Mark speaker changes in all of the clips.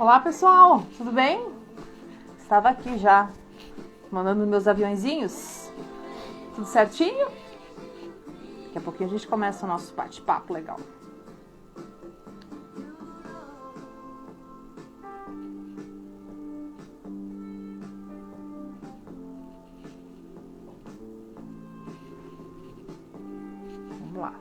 Speaker 1: Olá pessoal, tudo bem? Estava aqui já, mandando meus aviõezinhos. Tudo certinho? Daqui a pouquinho a gente começa o nosso bate-papo legal. Vamos lá.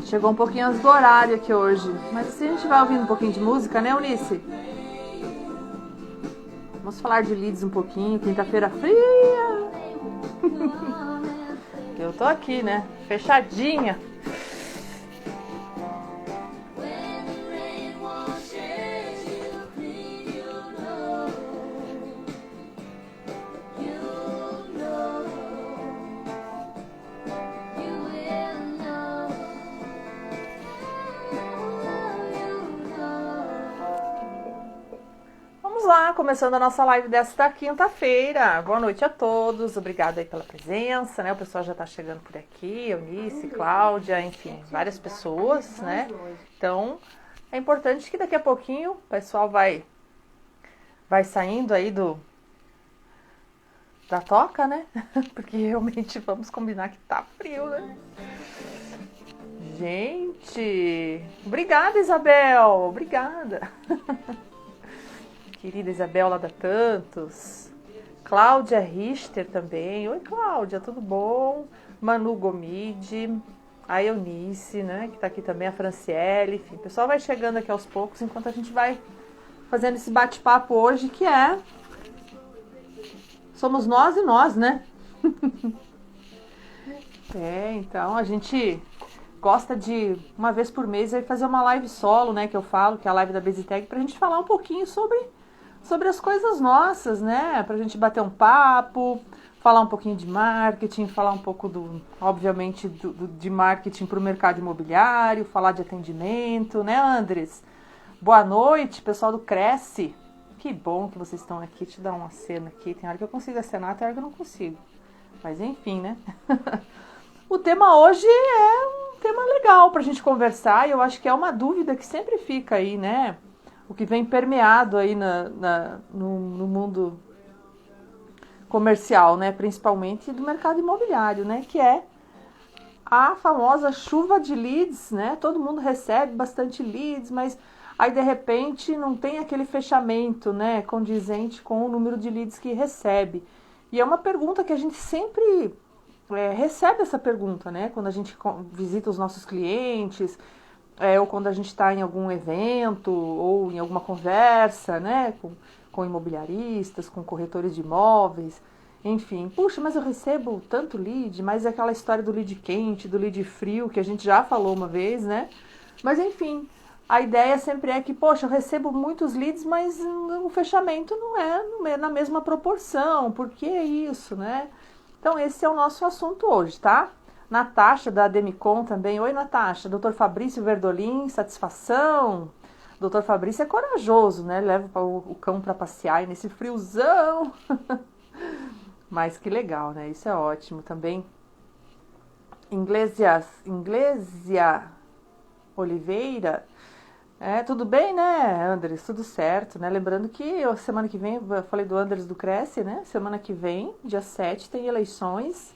Speaker 1: Chegou um pouquinho antes do horário aqui hoje, mas assim a gente vai ouvindo um pouquinho de música, né, Eunice? Vamos falar de leads um pouquinho, quinta-feira fria. Eu tô aqui, né, fechadinha. Começando a nossa live desta quinta-feira. Boa noite a todos, obrigada aí pela presença, né? O pessoal já tá chegando por aqui, Eunice, Cláudia, enfim, várias pessoas, né? Então, é importante que daqui a pouquinho o pessoal vai saindo aí da toca, né? Porque realmente vamos combinar que tá frio, né? Gente, obrigada, Isabel, obrigada. Querida Isabel lá da Tantos, Cláudia Richter também. Oi, Cláudia, tudo bom? Manu Gomide, a Eunice, né, que tá aqui também, a Franciele, enfim, o pessoal vai chegando aqui aos poucos enquanto a gente vai fazendo esse bate-papo hoje, que somos nós e nós, né? Então a gente gosta de, uma vez por mês, aí fazer uma live solo, né, que eu falo, que é a live da BasyTag, pra gente falar um pouquinho sobre as coisas nossas, né? Pra gente bater um papo, falar um pouquinho de marketing, falar um pouco obviamente, de marketing para o mercado imobiliário, falar de atendimento, né, Andres? Boa noite, pessoal do Cresce. Que bom que vocês estão aqui, te dar uma cena aqui. Tem hora que eu consigo acenar, tem hora que eu não consigo. Mas enfim, né? O tema hoje é um tema legal pra gente conversar e eu acho que é uma dúvida que sempre fica aí, né? O que vem permeado aí no mundo comercial, né? Principalmente do mercado imobiliário, né? Que é a famosa chuva de leads, né? Todo mundo recebe bastante leads, mas aí de repente não tem aquele fechamento, né? Condizente com o número de leads que recebe. E é uma pergunta que a gente sempre recebe essa pergunta, né? Quando a gente visita os nossos clientes, ou quando a gente está em algum evento ou em alguma conversa, né, com imobiliaristas, com corretores de imóveis, enfim. Puxa, mas eu recebo tanto lead, mas é aquela história do lead quente, do lead frio, que a gente já falou uma vez, né? Mas enfim, a ideia sempre é que, poxa, eu recebo muitos leads, mas o fechamento não é na mesma proporção. Por que isso, né? Então, esse é o nosso assunto hoje, tá? Natasha, da Demicon também. Oi, Natasha. Dr. Fabrício Verdolin, satisfação. Dr. Fabrício é corajoso, né? Leva o cão para passear e nesse friozão. Mas que legal, né? Isso é ótimo também. Inglésia Oliveira. Tudo bem, né, Andres? Tudo certo, né? Lembrando que semana que vem, eu falei do Andres do Cresce, né? Semana que vem, dia 7, tem eleições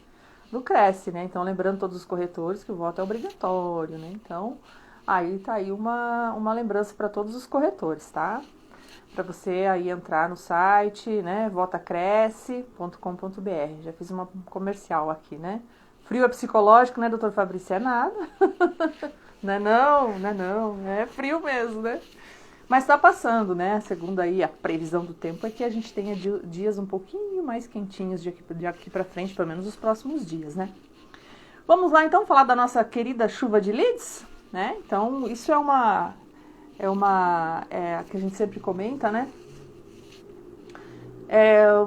Speaker 1: do Cresce, né? Então, lembrando todos os corretores que o voto é obrigatório, né? Então, aí tá aí uma lembrança para todos os corretores, tá? Para você aí entrar no site, né? votacresce.com.br. Já fiz uma comercial aqui, né? Frio é psicológico, né, doutor Fabrício? É nada. Não é não. É frio mesmo, né? Mas tá passando, né? Segundo aí a previsão do tempo é que a gente tenha dias um pouquinho mais quentinhos de aqui para frente, pelo menos os próximos dias, né? Vamos lá então falar da nossa querida chuva de leads, né? Então, isso é que a gente sempre comenta, né?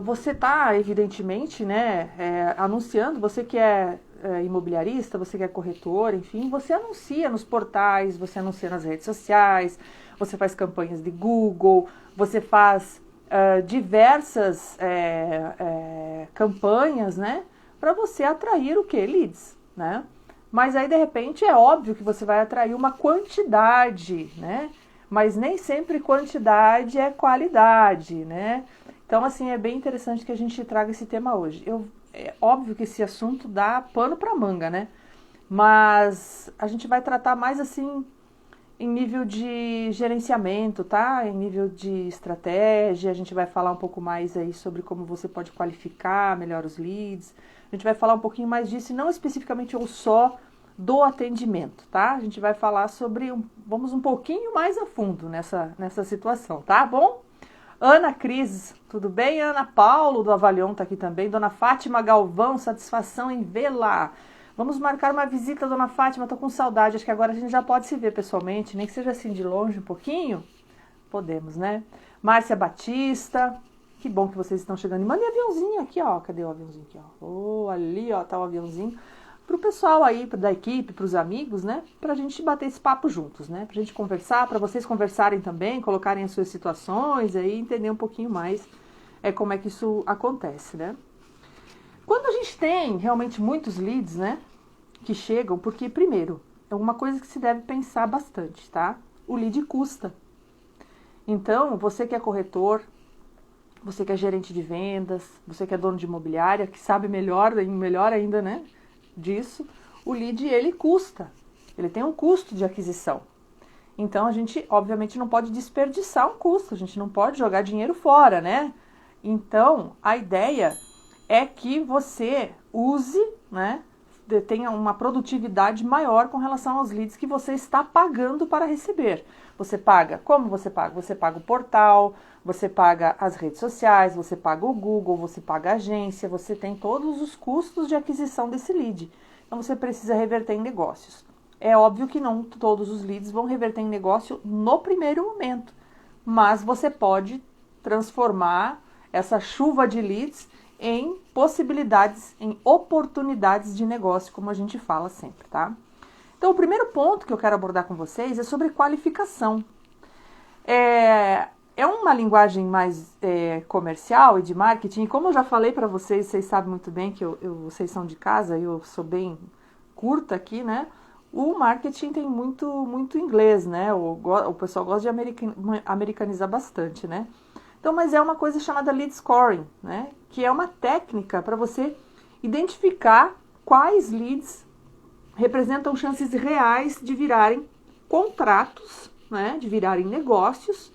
Speaker 1: Você tá, evidentemente, né, anunciando, você que é imobiliarista, você que é corretor, enfim, você anuncia nos portais, você anuncia nas redes sociais, você faz campanhas de Google, você faz diversas campanhas, né, para você atrair o quê? Leads, né? Mas aí, de repente, é óbvio que você vai atrair uma quantidade, né? Mas nem sempre quantidade é qualidade, né? Então, assim, é bem interessante que a gente traga esse tema hoje. É óbvio que esse assunto dá pano para manga, né? Mas a gente vai tratar mais, assim, em nível de gerenciamento, tá? Em nível de estratégia, a gente vai falar um pouco mais aí sobre como você pode qualificar melhor os leads. A gente vai falar um pouquinho mais disso, e não especificamente ou só do atendimento, tá? A gente vai falar sobre, vamos um pouquinho mais a fundo nessa situação, tá bom? Ana Cris, tudo bem? Ana Paulo do Avalion tá aqui também. Dona Fátima Galvão, satisfação em vê-la. Vamos marcar uma visita, Dona Fátima, tô com saudade. Acho que agora a gente já pode se ver pessoalmente, nem que seja assim de longe um pouquinho. Podemos, né? Márcia Batista, que bom que vocês estão chegando. E mandei aviãozinho aqui, ó. Cadê o aviãozinho aqui, ó? Oh, ali, ó, tá o aviãozinho. Pro pessoal aí, da equipe, pros amigos, né? Pra gente bater esse papo juntos, né? Pra gente conversar, pra vocês conversarem também, colocarem as suas situações aí, entender um pouquinho mais como é que isso acontece, né? Quando a gente tem realmente muitos leads, né? Que chegam, porque, primeiro, é uma coisa que se deve pensar bastante, tá? O lead custa. Então, você que é corretor, você que é gerente de vendas, você que é dono de imobiliária, que sabe melhor ainda, né? Disso, o lead, ele custa, ele tem um custo de aquisição. Então, a gente, obviamente, não pode desperdiçar um custo, a gente não pode jogar dinheiro fora, né? Então, a ideia é que você use, né, tenha uma produtividade maior com relação aos leads que você está pagando para receber. Você paga, como você paga? Você paga o portal, você paga as redes sociais, você paga o Google, você paga a agência, você tem todos os custos de aquisição desse lead. Então, você precisa reverter em negócios. É óbvio que não todos os leads vão reverter em negócio no primeiro momento, mas você pode transformar essa chuva de leads em possibilidades, em oportunidades de negócio, como a gente fala sempre, tá? Então, o primeiro ponto que eu quero abordar com vocês é sobre qualificação. É uma linguagem mais comercial e de marketing, e como eu já falei para vocês, vocês sabem muito bem que vocês são de casa, eu sou bem curta aqui, né? O marketing tem muito inglês, né? O pessoal gosta de americanizar bastante, né? Então, mas é uma coisa chamada lead scoring, né? Que é uma técnica para você identificar quais leads representam chances reais de virarem contratos, né? De virarem negócios,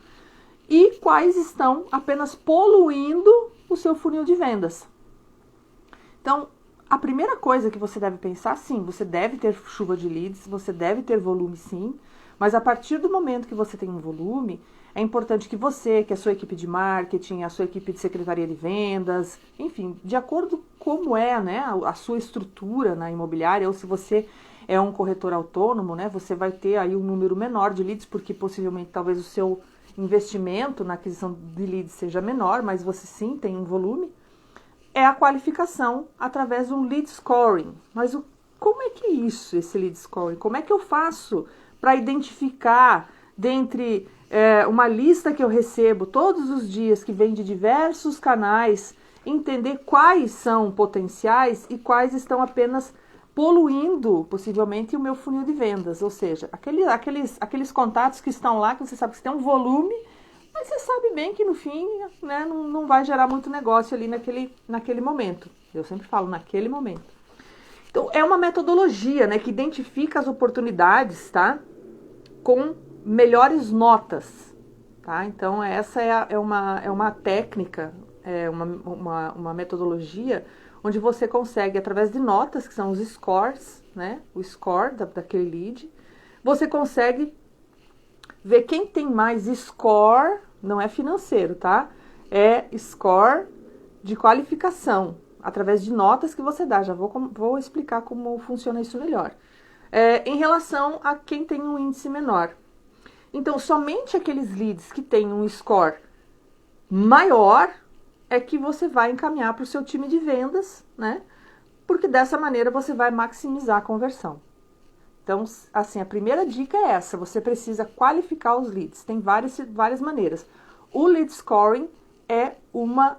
Speaker 1: e quais estão apenas poluindo o seu funil de vendas. Então, a primeira coisa que você deve pensar, sim, você deve ter chuva de leads, você deve ter volume, sim, mas a partir do momento que você tem um volume, é importante que você, que a sua equipe de marketing, a sua equipe de secretaria de vendas, enfim, de acordo com como é, né, a sua estrutura na imobiliária, ou se você é um corretor autônomo, né, você vai ter aí um número menor de leads, porque possivelmente talvez o seu investimento na aquisição de leads seja menor, mas você sim tem um volume. é a qualificação através de um lead scoring. Mas como é que é isso, esse lead scoring? Como é que eu faço para identificar dentre uma lista que eu recebo todos os dias, que vem de diversos canais, entender quais são potenciais e quais estão apenas poluindo, possivelmente, o meu funil de vendas? Ou seja, aqueles contatos que estão lá, que você sabe que você tem um volume, mas você sabe bem que no fim, né, não vai gerar muito negócio ali naquele momento. Eu sempre falo naquele momento. Então, é uma metodologia, né, que identifica as oportunidades, tá, com melhores notas. Tá? Então, essa é uma técnica, uma metodologia onde você consegue, através de notas, que são os scores, né, o score daquele lead, você consegue ver quem tem mais score, não é financeiro, tá? É score de qualificação, através de notas que você dá. Já vou explicar como funciona isso melhor. Em relação a quem tem um índice menor. Então, somente aqueles leads que têm um score maior é que você vai encaminhar para o seu time de vendas, né? Porque dessa maneira você vai maximizar a conversão. Então, assim, a primeira dica é essa, você precisa qualificar os leads. Tem várias maneiras. O lead scoring é uma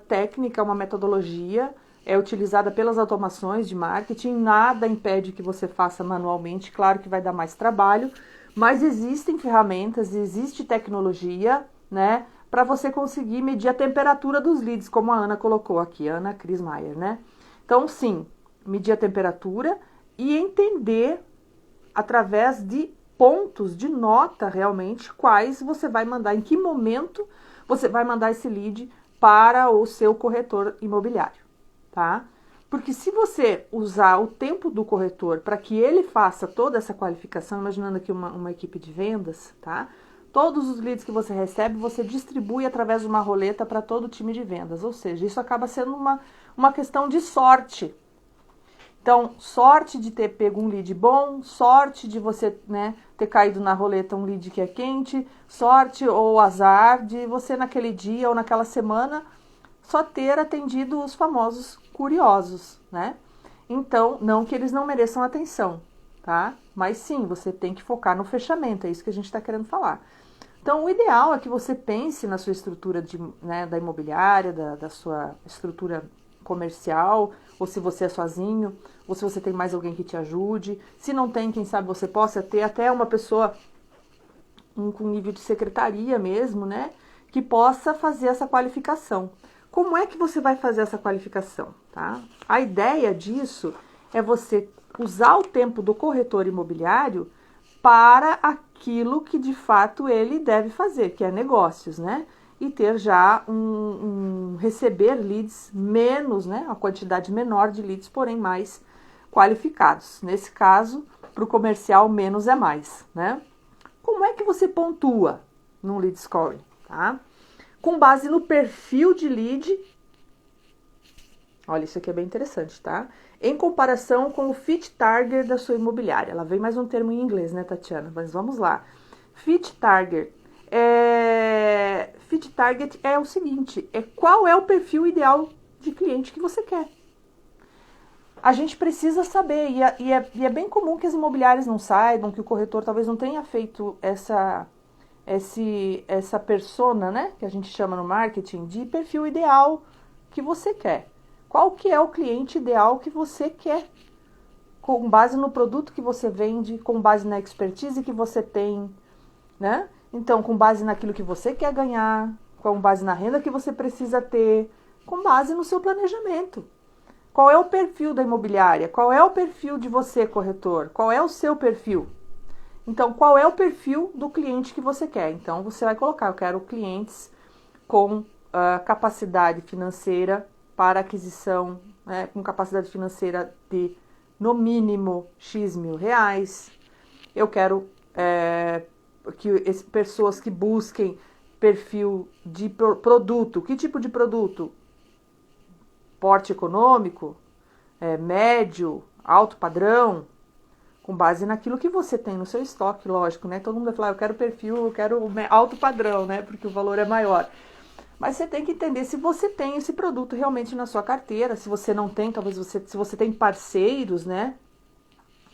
Speaker 1: técnica, uma metodologia, é utilizada pelas automações de marketing, nada impede que você faça manualmente, claro que vai dar mais trabalho, mas existem ferramentas, existe tecnologia, né, para você conseguir medir a temperatura dos leads, como a Ana colocou aqui, Ana Cris Maier, né? Então, sim, medir a temperatura e entender através de pontos de nota realmente quais você vai mandar, em que momento você vai mandar esse lead para o seu corretor imobiliário, tá? Porque se você usar o tempo do corretor para que ele faça toda essa qualificação, imaginando aqui uma equipe de vendas, tá? Todos os leads que você recebe, você distribui através de uma roleta para todo o time de vendas, ou seja, isso acaba sendo uma questão de sorte. Então, sorte de ter pego um lead bom, sorte de você, né, ter caído na roleta um lead que é quente, sorte ou azar de você naquele dia ou naquela semana só ter atendido os famosos curiosos, né? Então, não que eles não mereçam atenção, tá? Mas sim, você tem que focar no fechamento, é isso que a gente está querendo falar. Então, o ideal é que você pense na sua estrutura da imobiliária, da sua estrutura comercial, ou se você é sozinho, ou se você tem mais alguém que te ajude. Se não tem, quem sabe você possa ter até uma pessoa com nível de secretaria mesmo, né? Que possa fazer essa qualificação. Como é que você vai fazer essa qualificação, tá? A ideia disso é você usar o tempo do corretor imobiliário para aquilo que de fato ele deve fazer, que é negócios, né? E ter já receber leads menos, né? A quantidade menor de leads, porém mais qualificados. Nesse caso, para o comercial, menos é mais, né? Como é que você pontua no lead scoring, tá? Com base no perfil de lead. Olha, isso aqui é bem interessante, tá? Em comparação com o fit target da sua imobiliária. Ela vem mais um termo em inglês, né, Tatiana? Mas vamos lá. Fit target. Fit target é o seguinte, qual é o perfil ideal de cliente que você quer. A gente precisa saber, e é bem comum que as imobiliárias não saibam, que o corretor talvez não tenha feito essa persona, né, que a gente chama no marketing, de perfil ideal que você quer. Qual que é o cliente ideal que você quer? Com base no produto que você vende, com base na expertise que você tem, né? Então, com base naquilo que você quer ganhar, com base na renda que você precisa ter, com base no seu planejamento. Qual é o perfil da imobiliária? Qual é o perfil de você, corretor? Qual é o seu perfil? Então, qual é o perfil do cliente que você quer? Então, você vai colocar, eu quero clientes com capacidade financeira para aquisição, né, com capacidade financeira de, no mínimo, X mil reais. Eu quero pessoas que busquem perfil de produto. Que tipo de produto? Porte econômico, médio, alto padrão, com base naquilo que você tem no seu estoque, lógico, né? Todo mundo vai falar, eu quero perfil, eu quero alto padrão, né? Porque o valor é maior. Mas você tem que entender se você tem esse produto realmente na sua carteira. Se você não tem, talvez se você tem parceiros, né,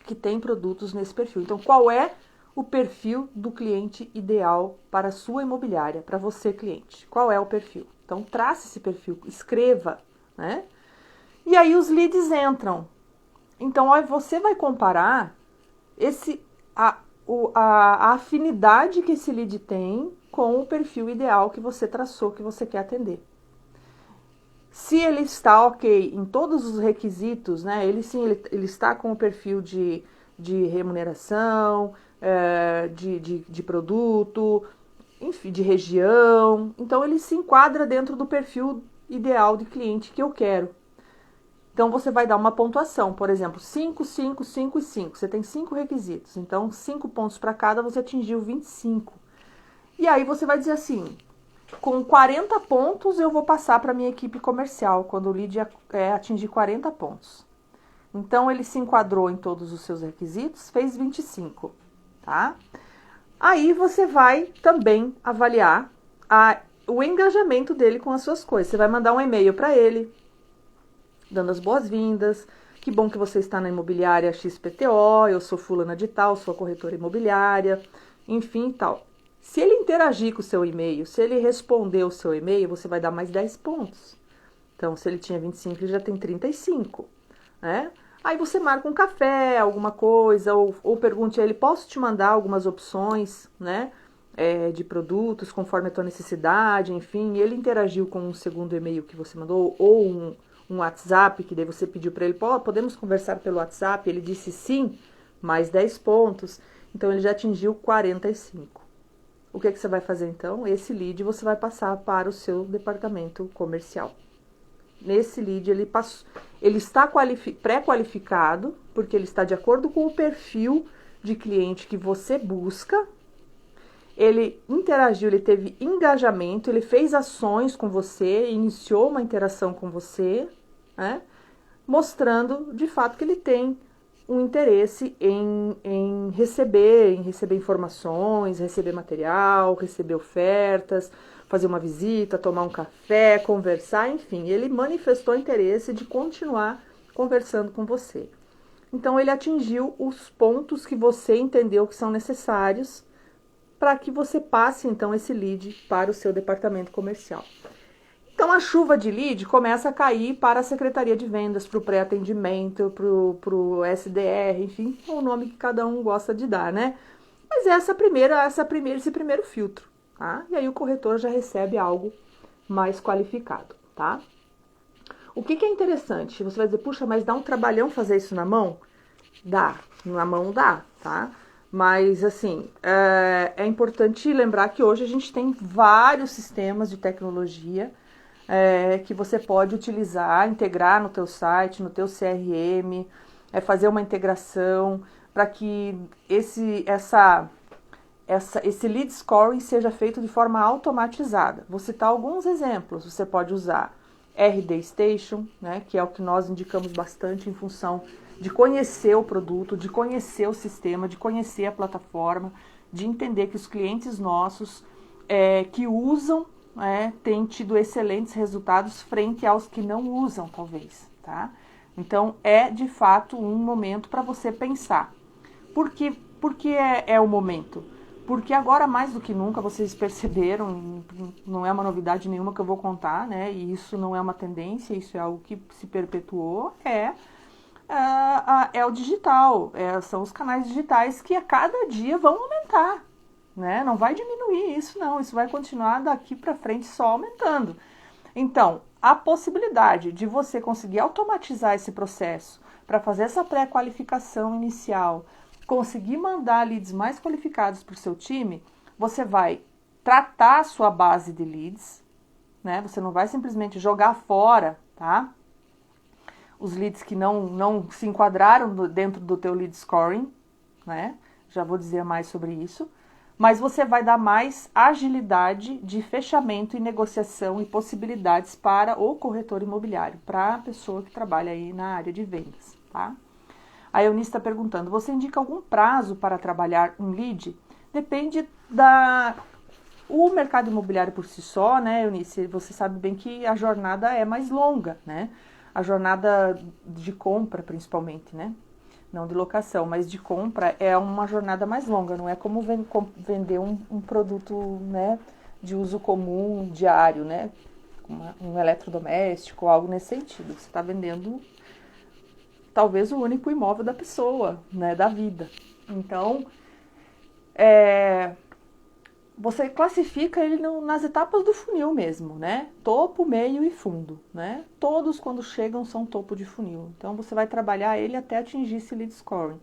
Speaker 1: que tem produtos nesse perfil. Então, qual é o perfil do cliente ideal para a sua imobiliária, para você, cliente? Qual é o perfil? Então, trace esse perfil, escreva, né? E aí os leads entram. Então, ó, você vai comparar a afinidade que esse lead tem com o perfil ideal que você traçou, que você quer atender. Se ele está ok em todos os requisitos, né? Ele está com o perfil de remuneração, de produto, enfim, de região. Então, ele se enquadra dentro do perfil ideal de cliente que eu quero. Então, você vai dar uma pontuação, por exemplo, 5, 5, 5 e 5. Você tem 5 requisitos, então 5 pontos para cada, você atingiu 25. E aí você vai dizer assim, com 40 pontos eu vou passar para a minha equipe comercial, quando o lead atingir 40 pontos. Então, ele se enquadrou em todos os seus requisitos, fez 25, tá? Aí você vai também avaliar o engajamento dele com as suas coisas. Você vai mandar um e-mail para ele, dando as boas-vindas. Que bom que você está na imobiliária XPTO, eu sou fulana de tal, sou a corretora imobiliária, enfim, tal. Se ele interagir com o seu e-mail, se ele responder o seu e-mail, você vai dar mais 10 pontos. Então, se ele tinha 25, ele já tem 35, né? Aí você marca um café, alguma coisa, ou pergunte a ele, posso te mandar algumas opções, né, de produtos, conforme a tua necessidade, enfim. Ele interagiu com um segundo e-mail que você mandou, ou um WhatsApp, que daí você pediu para ele, podemos conversar pelo WhatsApp? Ele disse sim, mais 10 pontos. Então, ele já atingiu 45. O que você vai fazer, então? Esse lead você vai passar para o seu departamento comercial. Nesse lead, ele está pré-qualificado, porque ele está de acordo com o perfil de cliente que você busca. Ele interagiu, ele teve engajamento, ele fez ações com você, iniciou uma interação com você, né? Mostrando, de fato, que ele tem um interesse em receber informações, receber material, receber ofertas, fazer uma visita, tomar um café, conversar, enfim. Ele manifestou interesse de continuar conversando com você. Então, ele atingiu os pontos que você entendeu que são necessários para que você passe, então, esse lead para o seu departamento comercial. Então, a chuva de lead começa a cair para a Secretaria de Vendas, para o pré-atendimento, para o SDR, enfim, é o nome que cada um gosta de dar, né? Mas esse primeiro filtro, tá? E aí o corretor já recebe algo mais qualificado, tá? O que é interessante? Você vai dizer, puxa, mas dá um trabalhão fazer isso na mão? Dá, na mão dá, tá? Mas, assim, é importante lembrar que hoje a gente tem vários sistemas de tecnologia que você pode utilizar, integrar no teu site, no teu CRM, fazer uma integração para que esse lead scoring seja feito de forma automatizada. Vou citar alguns exemplos. Você pode usar RD Station, né, que é o que nós indicamos bastante em função de conhecer o produto, de conhecer o sistema, de conhecer a plataforma, de entender que os clientes nossos que usam têm tido excelentes resultados frente aos que não usam, talvez, tá? Então, de fato um momento para você pensar. Por que é o momento? Porque agora, mais do que nunca, vocês perceberam, não é uma novidade nenhuma que eu vou contar, né? E isso não é uma tendência, isso é algo que se perpetuou, o digital, são os canais digitais que a cada dia vão aumentar, né? Não vai diminuir isso, não. Isso vai continuar daqui para frente só aumentando. Então, a possibilidade de você conseguir automatizar esse processo para fazer essa pré-qualificação inicial, conseguir mandar leads mais qualificados para o seu time, você vai tratar a sua base de leads, né? Você não vai simplesmente jogar fora, tá? Os leads que não se enquadraram dentro do teu lead scoring, né? Já vou dizer mais sobre isso. Mas você vai dar mais agilidade de fechamento e negociação e possibilidades para o corretor imobiliário, para a pessoa que trabalha aí na área de vendas, tá? A Eunice está perguntando, você indica algum prazo para trabalhar um lead? Depende O mercado imobiliário por si só, né, Eunice, você sabe bem que a jornada é mais longa, né? A jornada de compra, principalmente, né? Não de locação, mas de compra é uma jornada mais longa, não é como vender um produto, né, de uso comum, diário, né? Um eletrodoméstico, algo nesse sentido. Você está vendendo talvez o único imóvel da pessoa, né, da vida. Então, você classifica ele nas etapas do funil mesmo, né? Topo, meio e fundo, né? Todos quando chegam são topo de funil. Então você vai trabalhar ele até atingir esse lead scoring.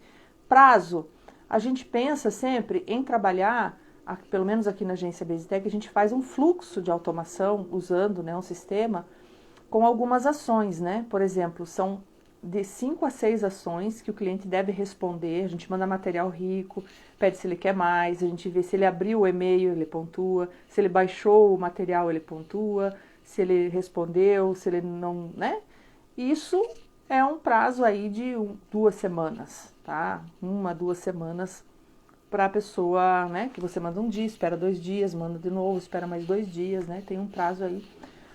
Speaker 1: Prazo, a gente pensa sempre em trabalhar, pelo menos aqui na agência Basitec, a gente faz um fluxo de automação usando, né, um sistema com algumas ações, né? Por exemplo, são de 5 a 6 ações que o cliente deve responder. A gente manda material rico, pede se ele quer mais, a gente vê se ele abriu o e-mail, ele pontua, se ele baixou o material, ele pontua, se ele respondeu, se ele não, né? Isso é um prazo aí de 2 semanas, tá? 1, 2 semanas para a pessoa, né? Que você manda um dia, espera 2 dias, manda de novo, espera mais 2 dias, né? Tem um prazo aí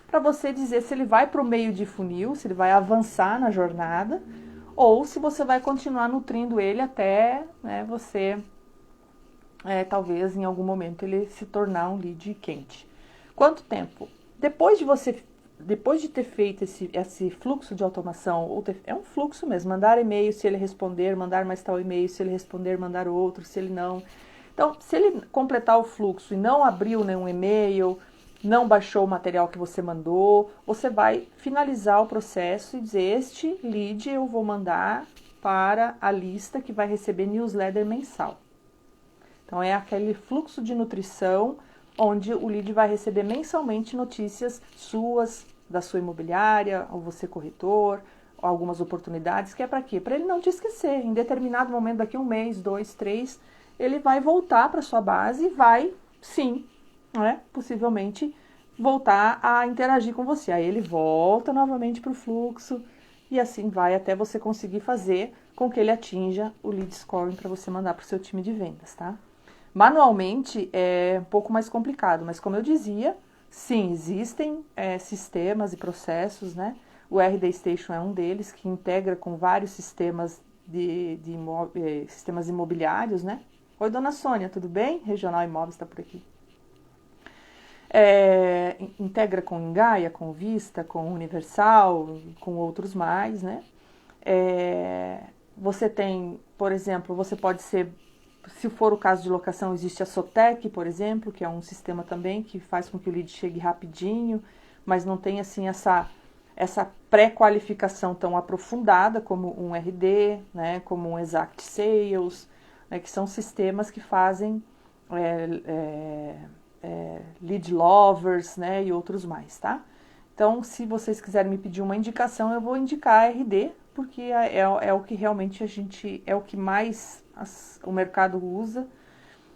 Speaker 1: para você dizer se ele vai para o meio de funil, se ele vai avançar na jornada, ou se você vai continuar nutrindo ele até, né, você, talvez em algum momento ele se tornar um lead quente. Quanto tempo? Depois de ter feito esse fluxo de automação, é um fluxo mesmo, mandar e-mail, se ele responder, mandar mais tal e-mail, se ele responder, mandar outro, se ele não. Então, se ele completar o fluxo e não abriu nenhum e-mail, não baixou o material que você mandou, você vai finalizar o processo e dizer, este lead eu vou mandar para a lista que vai receber newsletter mensal. Então, é aquele fluxo de nutrição onde o lead vai receber mensalmente notícias suas, da sua imobiliária, ou você corretor, algumas oportunidades, que é para quê? Para ele não te esquecer. Em determinado momento, daqui 1 mês, 2, 3, ele vai voltar para sua base e vai, sim, né, possivelmente voltar a interagir com você. Aí ele volta novamente para o fluxo e assim vai até você conseguir fazer com que ele atinja o lead scoring para você mandar para o seu time de vendas, tá? Manualmente é um pouco mais complicado, mas como eu dizia, sim, existem sistemas e processos, né? O RD Station é um deles, que integra com vários sistemas sistemas imobiliários, né? Oi, dona Sônia, tudo bem? Regional Imóveis está por aqui. Integra com Engaia, com Vista, com Universal, com outros mais, né? Você tem, por exemplo, você pode ser, se for o caso de locação, existe a Sotec, por exemplo, que é um sistema também que faz com que o lead chegue rapidinho, mas não tem assim essa pré-qualificação tão aprofundada como um RD, né, como um Exact Sales, né, que são sistemas que fazem lead lovers, né, e outros mais, tá? Então, se vocês quiserem me pedir uma indicação, eu vou indicar a RD, porque é o que realmente é o que mais o mercado usa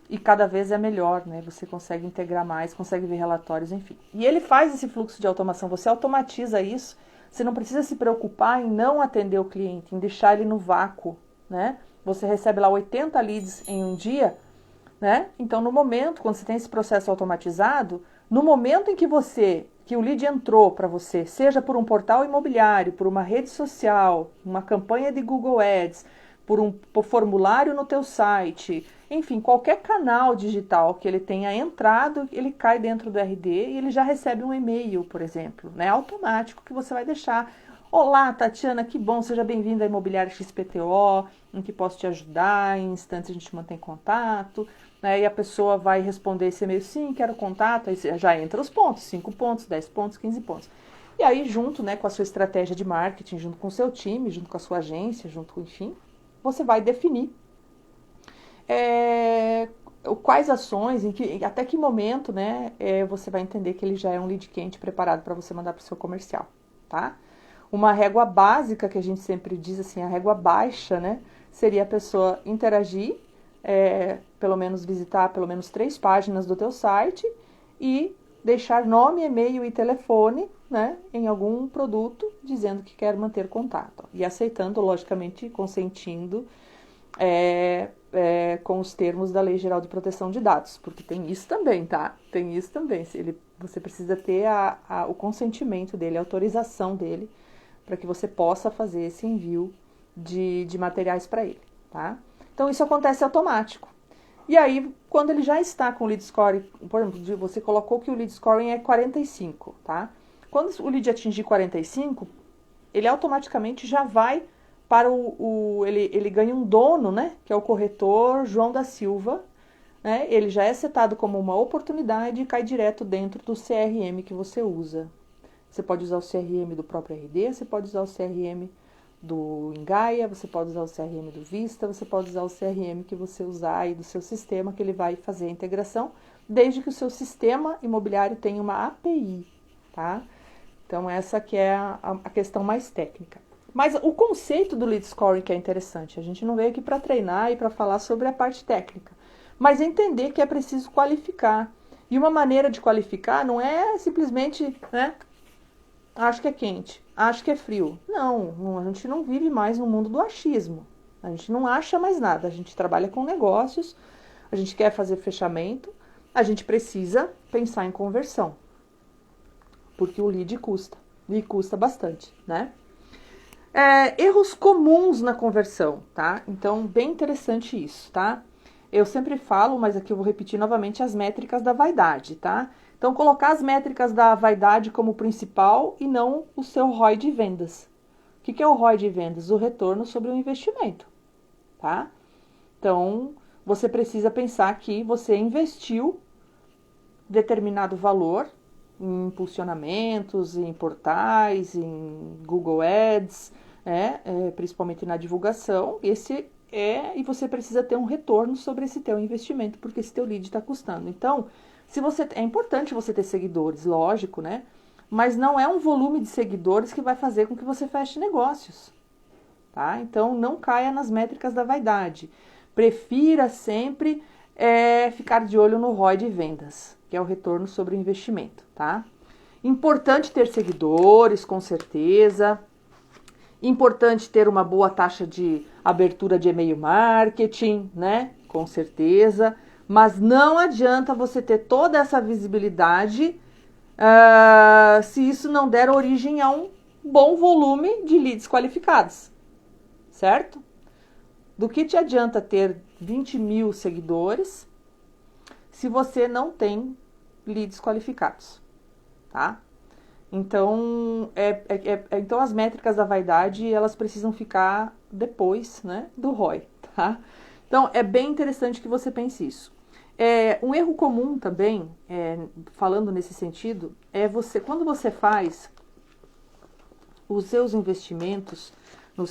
Speaker 1: e cada vez é melhor, né? Você consegue integrar mais, consegue ver relatórios, enfim. E ele faz esse fluxo de automação, você automatiza isso, você não precisa se preocupar em não atender o cliente, em deixar ele no vácuo, né? Você recebe lá 80 leads em um dia, né? Então, no momento, quando você tem esse processo automatizado, no momento em que o lead entrou para você, seja por um portal imobiliário, por uma rede social, uma campanha de Google Ads, por formulário no teu site, enfim, qualquer canal digital que ele tenha entrado, ele cai dentro do RD e ele já recebe um e-mail, por exemplo, né, automático, que você vai deixar. Olá, Tatiana, que bom, seja bem-vinda à Imobiliária XPTO, em que posso te ajudar, em instantes a gente mantém contato, né, e a pessoa vai responder esse e-mail, sim, quero contato, aí já entra os pontos, 5 pontos, 10 pontos, 15 pontos. E aí, junto, né, com a sua estratégia de marketing, junto com o seu time, junto com a sua agência, junto com, enfim, você vai definir quais ações, até que momento, né, você vai entender que ele já é um lead quente preparado para você mandar para o seu comercial, tá? Uma régua básica que a gente sempre diz assim, a régua baixa, né, seria a pessoa interagir, pelo menos visitar pelo menos 3 páginas do teu site e deixar nome, e-mail e telefone, né, em algum produto, dizendo que quer manter contato. E aceitando, logicamente, consentindo com os termos da Lei Geral de Proteção de Dados, porque tem isso também, tá? Tem isso também. Você precisa ter o consentimento dele, a autorização dele, para que você possa fazer esse envio de materiais para ele, tá? Então, isso acontece automático. E aí, quando ele já está com o lead score, por exemplo, você colocou que o lead scoring é 45, tá? Quando o lead atingir 45, ele automaticamente já vai para ele ganha um dono, né? Que é o corretor João da Silva, né? Ele já é setado como uma oportunidade e cai direto dentro do CRM que você usa. Você pode usar o CRM do próprio RD, você pode usar o CRM do Engaia, você pode usar o CRM do Vista, você pode usar o CRM que você usar aí do seu sistema, que ele vai fazer a integração, desde que o seu sistema imobiliário tenha uma API, tá? Então, essa que é a questão mais técnica. Mas o conceito do lead scoring que é interessante, a gente não veio aqui para treinar e para falar sobre a parte técnica, mas entender que é preciso qualificar. E uma maneira de qualificar não é simplesmente, né, acho que é quente, acho que é frio. Não, a gente não vive mais no mundo do achismo. A gente não acha mais nada, a gente trabalha com negócios, a gente quer fazer fechamento, a gente precisa pensar em conversão. Porque o lead custa, e custa bastante, né? Erros comuns na conversão, tá? Então, bem interessante isso, tá? Eu sempre falo, mas aqui eu vou repetir novamente as métricas da vaidade, tá? Então, colocar as métricas da vaidade como principal e não o seu ROI de vendas. O que é o ROI de vendas? O retorno sobre o investimento, tá? Então, você precisa pensar que você investiu determinado valor em impulsionamentos, em portais, em Google Ads, principalmente na divulgação, e você precisa ter um retorno sobre esse teu investimento, porque esse teu lead está custando. Então, é importante você ter seguidores, lógico, né? Mas não é um volume de seguidores que vai fazer com que você feche negócios, tá? Então, não caia nas métricas da vaidade. Prefira sempre ficar de olho no ROI de vendas, que é o retorno sobre o investimento, tá? Importante ter seguidores, com certeza. Importante ter uma boa taxa de abertura de e-mail marketing, né? Com certeza. Mas não adianta você ter toda essa visibilidade se isso não der origem a um bom volume de leads qualificados, certo? Do que te adianta ter 20 mil seguidores se você não tem leads qualificados, tá? Então, então as métricas da vaidade, elas precisam ficar depois, né, do ROI, tá? Então, é bem interessante que você pense isso. Um erro comum também, falando nesse sentido, quando você faz os seus investimentos nas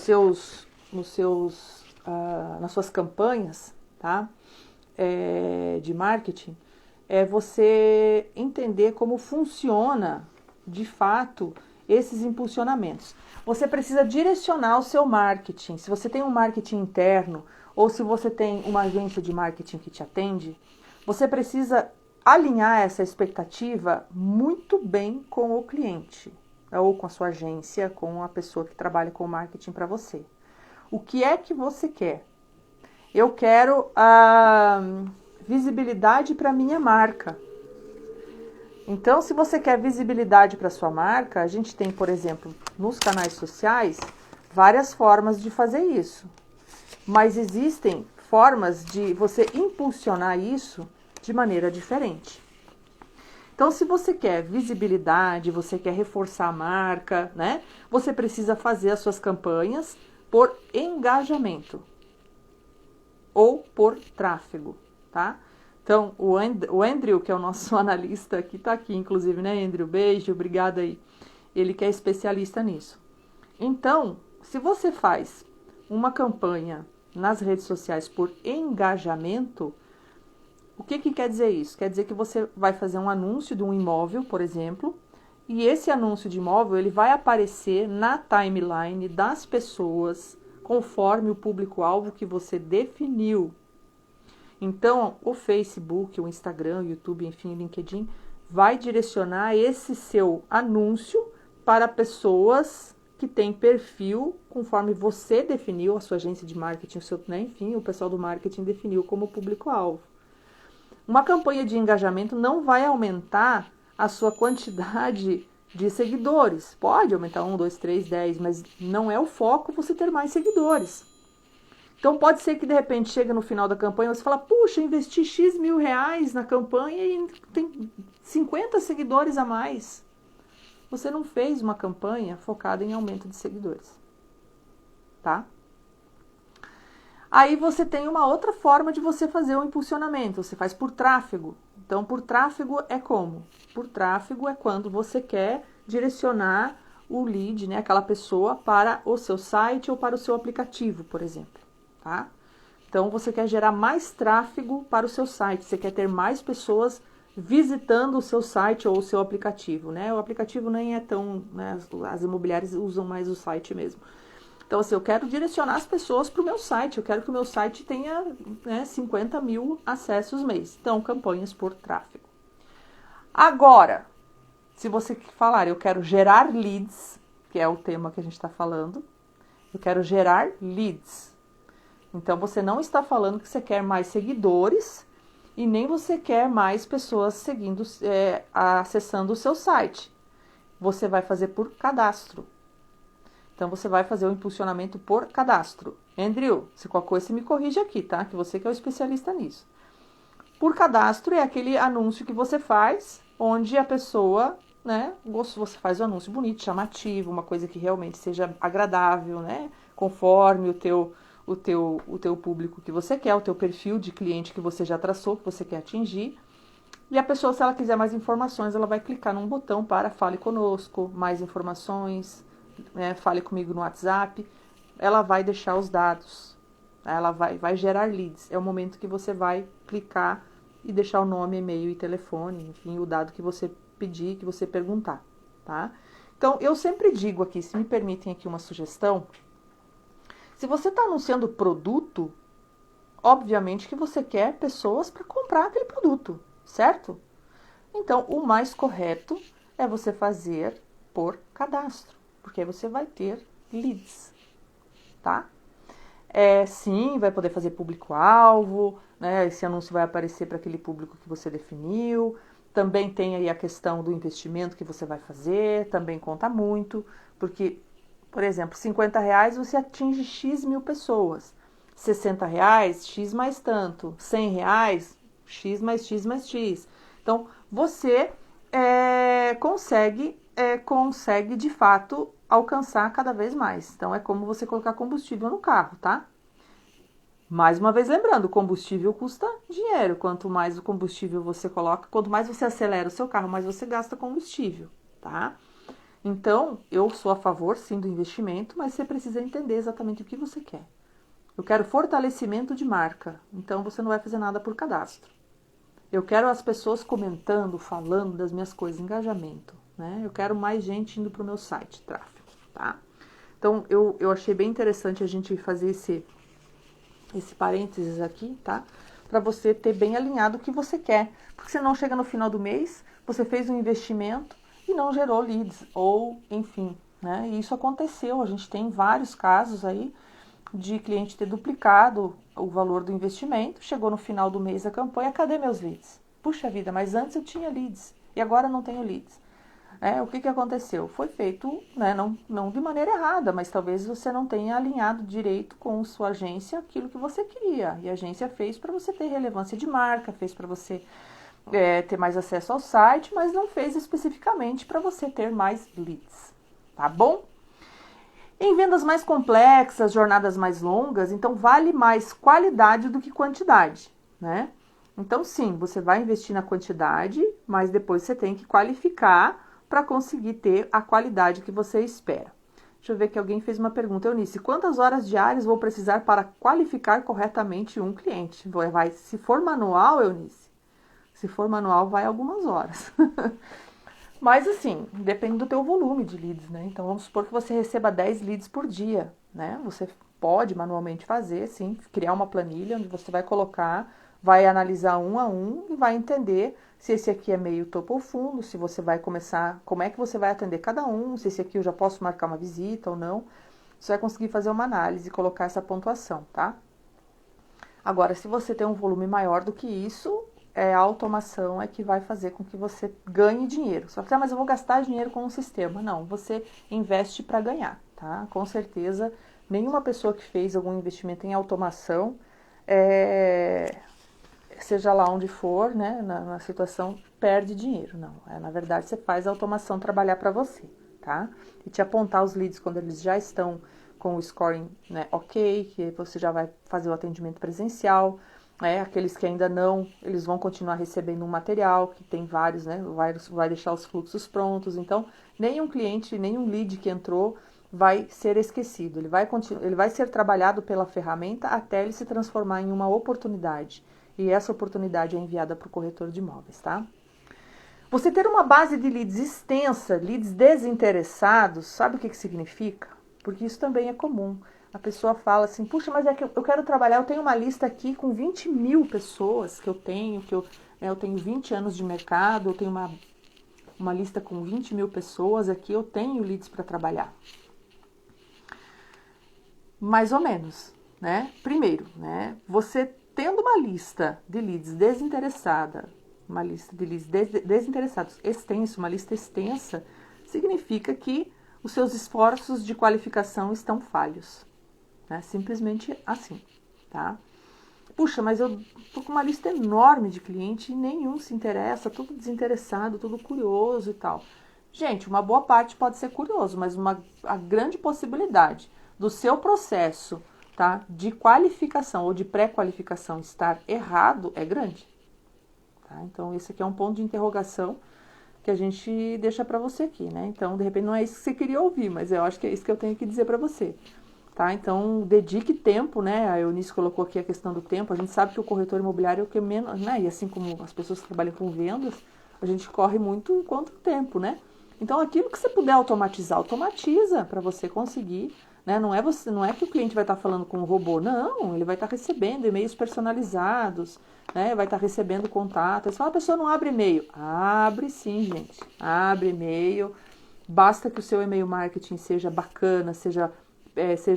Speaker 1: suas campanhas, tá? De marketing, você entender como funciona, de fato, esses impulsionamentos. Você precisa direcionar o seu marketing. Se você tem um marketing interno ou se você tem uma agência de marketing que te atende, você precisa alinhar essa expectativa muito bem com o cliente, ou com a sua agência, com a pessoa que trabalha com o marketing para você. O que é que você quer? Eu quero a visibilidade para minha marca. Então, se você quer visibilidade para sua marca, a gente tem, por exemplo, nos canais sociais, várias formas de fazer isso. Mas existem formas de você impulsionar isso de maneira diferente. Então, se você quer visibilidade, você quer reforçar a marca, né? Você precisa fazer as suas campanhas por engajamento ou por tráfego, tá? Então, o Andrew, que é o nosso analista, que está aqui, inclusive, né, Andrew? Beijo, obrigada aí. Ele que é especialista nisso. Então, se você faz uma campanha nas redes sociais por engajamento, o que quer dizer isso? Quer dizer que você vai fazer um anúncio de um imóvel, por exemplo, e esse anúncio de imóvel ele vai aparecer na timeline das pessoas conforme o público-alvo que você definiu. Então, o Facebook, o Instagram, o YouTube, enfim, o LinkedIn, vai direcionar esse seu anúncio para pessoas que tem perfil conforme você definiu, a sua agência de marketing, o seu, né, enfim, o pessoal do marketing definiu como público-alvo. Uma campanha de engajamento não vai aumentar a sua quantidade de seguidores. Pode aumentar 1, 2, 3, 10, mas não é o foco você ter mais seguidores. Então pode ser que de repente chega no final da campanha e você fala, puxa, investi X mil reais na campanha e tem 50 seguidores a mais. Você não fez uma campanha focada em aumento de seguidores, tá? Aí você tem uma outra forma de você fazer o impulsionamento, você faz por tráfego. Então, por tráfego é como? Por tráfego é quando você quer direcionar o lead, né, aquela pessoa, para o seu site ou para o seu aplicativo, por exemplo, tá? Então, você quer gerar mais tráfego para o seu site, você quer ter mais pessoas visitando o seu site ou o seu aplicativo, né? O aplicativo nem é tão, né, as imobiliárias usam mais o site mesmo. Então, assim, eu quero direcionar as pessoas para o meu site, eu quero que o meu site tenha, né, 50 mil acessos mês. Então, campanhas por tráfego. Agora, se você falar, eu quero gerar leads, que é o tema que a gente está falando, eu quero gerar leads. Então, você não está falando que você quer mais seguidores e nem você quer mais pessoas seguindo, acessando o seu site. Você vai fazer por cadastro. Então, você vai fazer o impulsionamento por cadastro. Andrew, se qualquer coisa, você me corrige aqui, tá? Que você que é o especialista nisso. Por cadastro é aquele anúncio que você faz, onde a pessoa, né? Você faz um anúncio bonito, chamativo, uma coisa que realmente seja agradável, né? Conforme o teu público que você quer, o teu perfil de cliente que você já traçou, que você quer atingir. E a pessoa, se ela quiser mais informações, ela vai clicar num botão para Fale Conosco, mais informações, né, fale comigo no WhatsApp, ela vai deixar os dados, ela vai gerar leads. É o momento que você vai clicar e deixar o nome, e-mail e telefone, enfim, o dado que você pedir, que você perguntar, tá? Então, eu sempre digo aqui, se me permitem aqui uma sugestão, se você está anunciando produto, obviamente que você quer pessoas para comprar aquele produto, certo? Então, o mais correto é você fazer por cadastro, porque aí você vai ter leads, tá? Sim, vai poder fazer público-alvo, né? Esse anúncio vai aparecer para aquele público que você definiu. Também tem aí a questão do investimento que você vai fazer, também conta muito, porque, por exemplo, R$50 você atinge X mil pessoas. R$60, X mais tanto. R$100, X mais X mais X. Então, você consegue, de fato, alcançar cada vez mais. Então, é como você colocar combustível no carro, tá? Mais uma vez lembrando, combustível custa dinheiro. Quanto mais o combustível você coloca, quanto mais você acelera o seu carro, mais você gasta combustível, tá? Então, eu sou a favor, sim, do investimento, mas você precisa entender exatamente o que você quer. Eu quero fortalecimento de marca, então você não vai fazer nada por cadastro. Eu quero as pessoas comentando, falando das minhas coisas, engajamento, né? Eu quero mais gente indo para o meu site, tráfego, tá? Então, eu achei bem interessante a gente fazer esse parênteses aqui, tá? Para você ter bem alinhado o que você quer. Porque senão chega no final do mês, você fez um investimento e não gerou leads, ou enfim, né? E isso aconteceu, a gente tem vários casos aí de cliente ter duplicado o valor do investimento, chegou no final do mês da campanha, cadê meus leads? Puxa vida, mas antes eu tinha leads e agora não tenho leads. O que aconteceu? Foi feito, né, não de maneira errada, mas talvez você não tenha alinhado direito com sua agência aquilo que você queria. E a agência fez para você ter relevância de marca, fez para você ter mais acesso ao site, mas não fez especificamente para você ter mais leads, tá bom? Em vendas mais complexas, jornadas mais longas, então vale mais qualidade do que quantidade, né? Então sim, você vai investir na quantidade, mas depois você tem que qualificar para conseguir ter a qualidade que você espera. Deixa eu ver que alguém fez uma pergunta. Eunice, quantas horas diárias vou precisar para qualificar corretamente um cliente? Se for manual, Eunice, se for manual vai algumas horas. Mas assim, depende do teu volume de leads, né? Então vamos supor que você receba 10 leads por dia, né? Você pode manualmente fazer, sim, criar uma planilha onde você vai colocar, vai analisar um a um e vai entender se esse aqui é meio, topo ou fundo, se você vai começar, como é que você vai atender cada um, se esse aqui eu já posso marcar uma visita ou não. Você vai conseguir fazer uma análise e colocar essa pontuação, tá? Agora, se você tem um volume maior do que isso, a automação é que vai fazer com que você ganhe dinheiro. Você vai falar, mas eu vou gastar dinheiro com um sistema. Não, você investe para ganhar, tá? Com certeza, nenhuma pessoa que fez algum investimento em automação, seja lá onde for, né, na situação, perde dinheiro. Não, na verdade, você faz a automação trabalhar para você, tá? E te apontar os leads quando eles já estão com o scoring, né, ok, que você já vai fazer o atendimento presencial, aqueles que ainda não, eles vão continuar recebendo um material, que tem vários, né, vai deixar os fluxos prontos, então nenhum cliente, nenhum lead que entrou vai ser esquecido, ele vai ser trabalhado pela ferramenta até ele se transformar em uma oportunidade, e essa oportunidade é enviada para o corretor de imóveis, tá? Você ter uma base de leads extensa, leads desinteressados, sabe o que significa? Porque isso também é comum. A pessoa fala assim, puxa, mas é que eu quero trabalhar, eu tenho uma lista aqui com 20 mil pessoas que eu tenho, eu tenho 20 anos de mercado, eu tenho uma lista com 20 mil pessoas aqui, eu tenho leads para trabalhar. Mais ou menos, né? Primeiro, né? Você tendo uma lista de leads desinteressada, uma lista de leads desinteressados extensa, uma lista extensa, significa que os seus esforços de qualificação estão falhos, né? Simplesmente assim, tá? Puxa, mas eu tô com uma lista enorme de clientes e nenhum se interessa, tudo desinteressado, tudo curioso e tal. Gente, uma boa parte pode ser curioso, mas a grande possibilidade do seu processo, tá, de qualificação ou de pré-qualificação estar errado é grande. Tá? Então, esse aqui é um ponto de interrogação que a gente deixa para você aqui, né? Então, de repente, não é isso que você queria ouvir, mas eu acho que é isso que eu tenho que dizer para você. Tá? Então, dedique tempo, né? A Eunice colocou aqui a questão do tempo. A gente sabe que o corretor imobiliário é o que menos, né? E assim como as pessoas que trabalham com vendas, a gente corre muito quanto tempo, né? Então, aquilo que você puder automatizar, automatiza para você conseguir, né? Não é que o cliente vai estar falando com um robô, não, ele vai estar recebendo e-mails personalizados, né? Vai estar recebendo contatos. Você fala, a pessoa não abre e-mail. Abre sim, gente. Abre e-mail. Basta que o seu e-mail marketing seja bacana, seja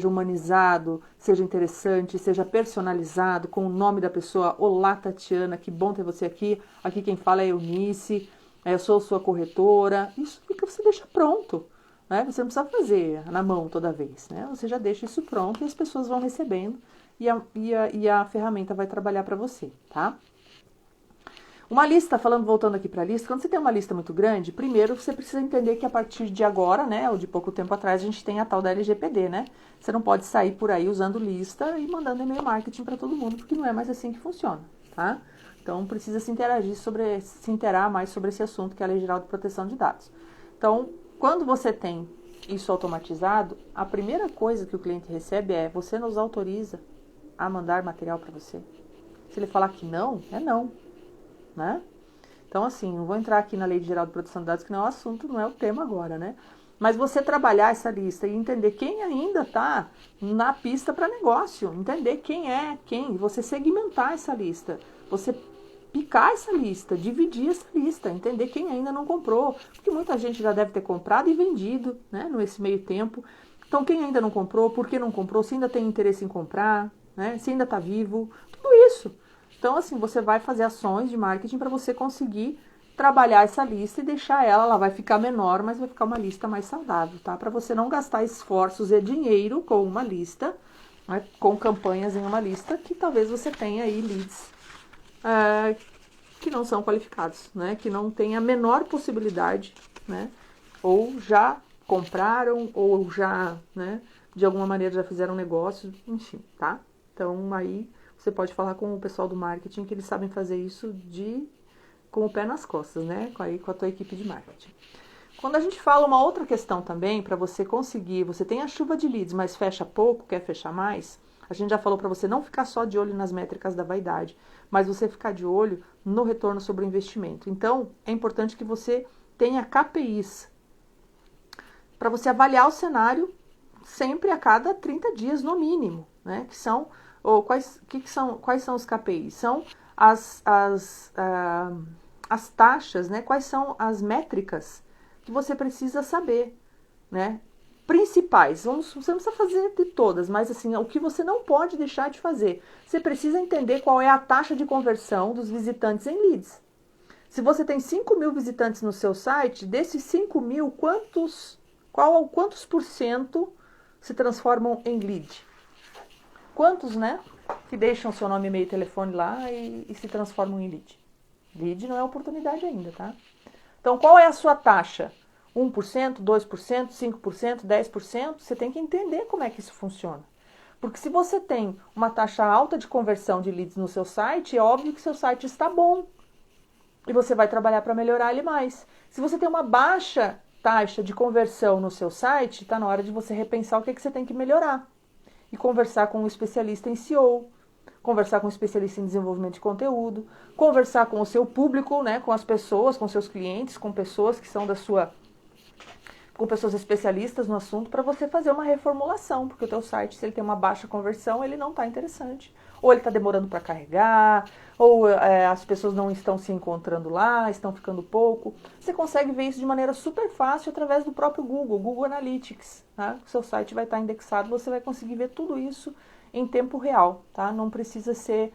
Speaker 1: humanizado, seja interessante, seja personalizado, com o nome da pessoa. Olá, Tatiana, que bom ter você aqui. Aqui quem fala é Eunice, eu sou sua corretora. Isso fica, você deixa pronto, né? Você não precisa fazer na mão toda vez, né? Você já deixa isso pronto e as pessoas vão recebendo e a ferramenta vai trabalhar para você, tá? Uma lista, voltando aqui para a lista, quando você tem uma lista muito grande, primeiro você precisa entender que a partir de agora, né, ou de pouco tempo atrás, a gente tem a tal da LGPD, né? Você não pode sair por aí usando lista e mandando e-mail marketing para todo mundo, porque não é mais assim que funciona, tá? Então precisa se interar mais sobre esse assunto, que é a Lei Geral de Proteção de Dados. Então, quando você tem isso automatizado, a primeira coisa que o cliente recebe é: você nos autoriza a mandar material para você? Se ele falar que não, é não. Né? Então, assim, não vou entrar aqui na Lei Geral de Proteção de Dados, que não é o assunto, não é o tema agora, né? Mas você trabalhar essa lista e entender quem ainda está na pista para negócio, entender quem é quem, você segmentar essa lista, você picar essa lista, dividir essa lista, entender quem ainda não comprou, porque muita gente já deve ter comprado e vendido, né, nesse meio tempo. Então, quem ainda não comprou, por que não comprou, se ainda tem interesse em comprar, né, se ainda está vivo, tudo isso. Então, assim, você vai fazer ações de marketing para você conseguir trabalhar essa lista e deixar ela vai ficar menor, mas vai ficar uma lista mais saudável, tá? Para você não gastar esforços e dinheiro com uma lista, né, com campanhas em uma lista, que talvez você tenha aí leads que não são qualificados, né? Que não tem a menor possibilidade, né? Ou já compraram, ou já, né, de alguma maneira já fizeram negócio, enfim, tá? Então, aí você pode falar com o pessoal do marketing, que eles sabem fazer isso com o pé nas costas, né? Com a tua equipe de marketing. Quando a gente fala uma outra questão também, para você conseguir, você tem a chuva de leads, mas fecha pouco, quer fechar mais, a gente já falou para você não ficar só de olho nas métricas da vaidade, mas você ficar de olho no retorno sobre o investimento. Então, é importante que você tenha KPIs para você avaliar o cenário sempre a cada 30 dias, no mínimo, né? Que são, quais são os KPIs? São as taxas, né? Quais são as métricas que você precisa saber, né? Principais. Você não precisa fazer de todas, mas assim, o que você não pode deixar de fazer. Você precisa entender qual é a taxa de conversão dos visitantes em leads. Se você tem 5.000 visitantes no seu site, desses 5.000, quantos por cento se transformam em lead? Quantos, né? Que deixam seu nome, e-mail e telefone lá e se transformam em lead. Lead não é oportunidade ainda, tá? Então, qual é a sua taxa? 1%, 2%, 5%, 10%? Você tem que entender como é que isso funciona. Porque se você tem uma taxa alta de conversão de leads no seu site, é óbvio que seu site está bom. E você vai trabalhar para melhorar ele mais. Se você tem uma baixa taxa de conversão no seu site, está na hora de você repensar o que você tem que melhorar. E conversar com um especialista em SEO, conversar com um especialista em desenvolvimento de conteúdo, conversar com o seu público, né, com as pessoas, com seus clientes, com pessoas que são com pessoas especialistas no assunto, para você fazer uma reformulação, porque o teu site, se ele tem uma baixa conversão, ele não está interessante. Ou ele está demorando para carregar, ou as pessoas não estão se encontrando lá, estão ficando pouco. Você consegue ver isso de maneira super fácil através do próprio Google Analytics. Tá? O seu site vai estar indexado, você vai conseguir ver tudo isso em tempo real. Tá? Não precisa ser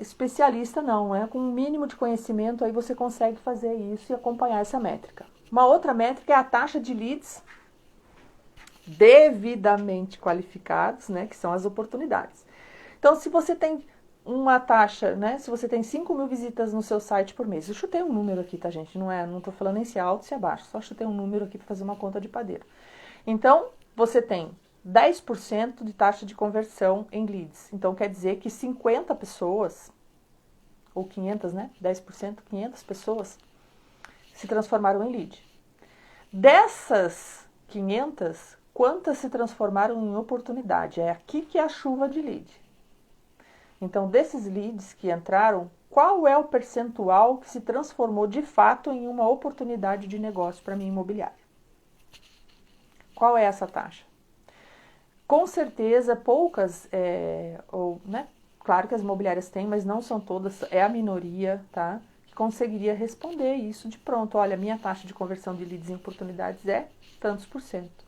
Speaker 1: especialista, não. Com um mínimo de conhecimento, aí você consegue fazer isso e acompanhar essa métrica. Uma outra métrica é a taxa de leads devidamente qualificados, né, que são as oportunidades. Então, se você tem uma taxa, né, se você tem 5.000 visitas no seu site por mês, eu chutei um número aqui, tá, gente? Não tô falando nem se é alto, se é baixo, só chutei um número aqui para fazer uma conta de padeiro. Então, você tem 10% de taxa de conversão em leads. Então, quer dizer que 50 pessoas, ou 500, né, 10%, 500 pessoas, se transformaram em lead. Dessas 500, quantas se transformaram em oportunidade? É aqui que é a chuva de lead. Então, desses leads que entraram, qual é o percentual que se transformou de fato em uma oportunidade de negócio para minha imobiliária? Qual é essa taxa? Com certeza, poucas, né? Claro que as imobiliárias têm, mas não são todas, é a minoria, tá? Conseguiria responder isso de pronto. Olha, minha taxa de conversão de leads em oportunidades é tantos por cento.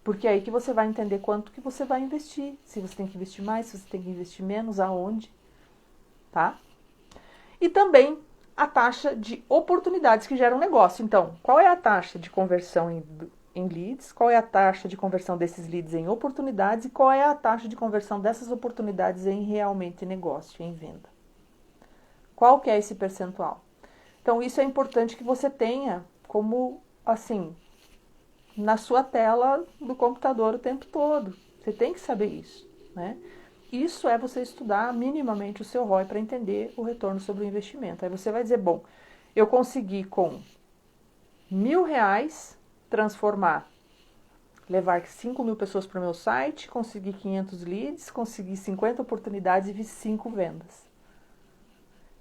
Speaker 1: Porque é aí que você vai entender quanto que você vai investir. Se você tem que investir mais, se você tem que investir menos, aonde. Tá? E também a taxa de oportunidades que geram negócio. Então, qual é a taxa de conversão em leads? Qual é a taxa de conversão desses leads em oportunidades? E qual é a taxa de conversão dessas oportunidades em realmente negócio, em venda? Qual que é esse percentual? Então, isso é importante que você tenha como, assim, na sua tela do computador o tempo todo. Você tem que saber isso, né? Isso é você estudar minimamente o seu ROI para entender o retorno sobre o investimento. Aí você vai dizer, bom, eu consegui com R$1.000 transformar, levar 5.000 pessoas para o meu site, consegui 500 leads, consegui 50 oportunidades e vi 5 vendas.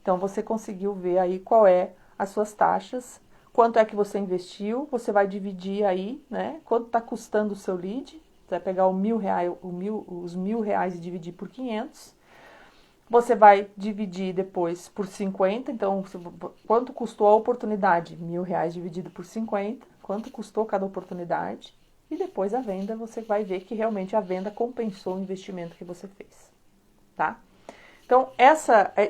Speaker 1: Então, você conseguiu ver aí qual é as suas taxas, quanto é que você investiu, você vai dividir aí, né? Quanto está custando o seu lead, você vai pegar os R$1.000 e dividir por 500. Você vai dividir depois por 50, então, quanto custou a oportunidade? R$1.000 dividido por 50, quanto custou cada oportunidade? E depois a venda, você vai ver que realmente a venda compensou o investimento que você fez, tá? Então,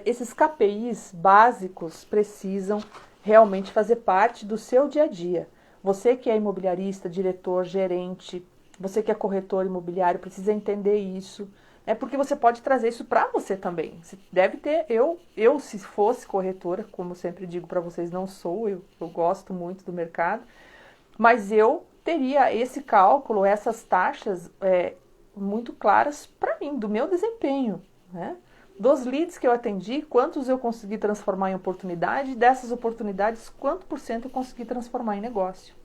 Speaker 1: esses KPIs básicos precisam realmente fazer parte do seu dia a dia. Você que é imobiliarista, diretor, gerente, você que é corretor imobiliário, precisa entender isso. Porque você pode trazer isso para você também. Você deve ter, eu se fosse corretora, como sempre digo para vocês, não sou, eu gosto muito do mercado, mas eu teria esse cálculo, essas taxas muito claras para mim, do meu desempenho, né? Dos leads que eu atendi, quantos eu consegui transformar em oportunidade, dessas oportunidades, quanto por cento eu consegui transformar em negócio.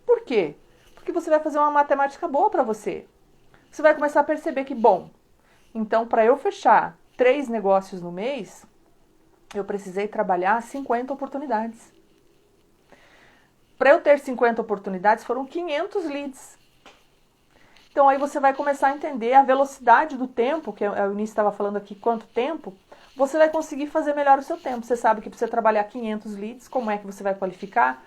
Speaker 1: Por quê? Porque você vai fazer uma matemática boa para você. Você vai começar a perceber que, bom, então para eu fechar 3 negócios no mês, eu precisei trabalhar 50 oportunidades. Para eu ter 50 oportunidades, foram 500 leads. Então, aí você vai começar a entender a velocidade do tempo, que o Eunice estava falando aqui, quanto tempo, você vai conseguir fazer melhor o seu tempo. Você sabe que para você trabalhar 500 leads, como é que você vai qualificar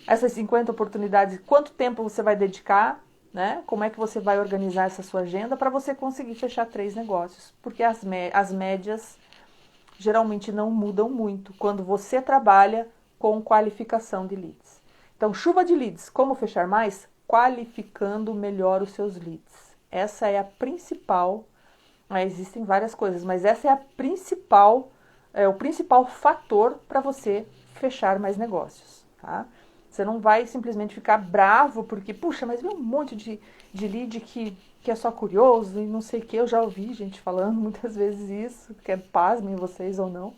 Speaker 1: essas 50 oportunidades, quanto tempo você vai dedicar, né? Como é que você vai organizar essa sua agenda para você conseguir fechar 3 negócios. Porque as médias geralmente não mudam muito quando você trabalha com qualificação de leads. Então, chuva de leads, como fechar mais? Qualificando melhor os seus leads. Essa é a principal, existem várias coisas, mas essa é a principal, o principal fator para você fechar mais negócios, tá? Você não vai simplesmente ficar bravo porque, puxa, mas vem um monte de lead que é só curioso e não sei o que. Eu já ouvi gente falando muitas vezes isso, que pasmem vocês ou não.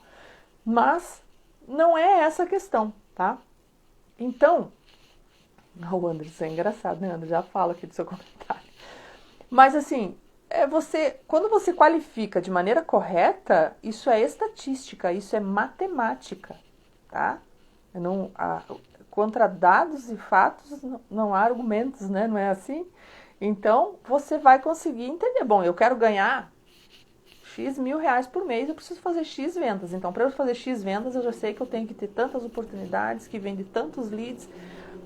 Speaker 1: Mas não é essa a questão, tá? Então, o Anderson é engraçado, né, Anderson? Já fala aqui do seu comentário. Mas assim, quando você qualifica de maneira correta, isso é estatística, isso é matemática, tá? Contra dados e fatos não há argumentos, né? Não é assim? Então, você vai conseguir entender. Bom, eu quero ganhar X mil reais por mês, eu preciso fazer X vendas. Então, para eu fazer X vendas, eu já sei que eu tenho que ter tantas oportunidades, que vende tantos leads,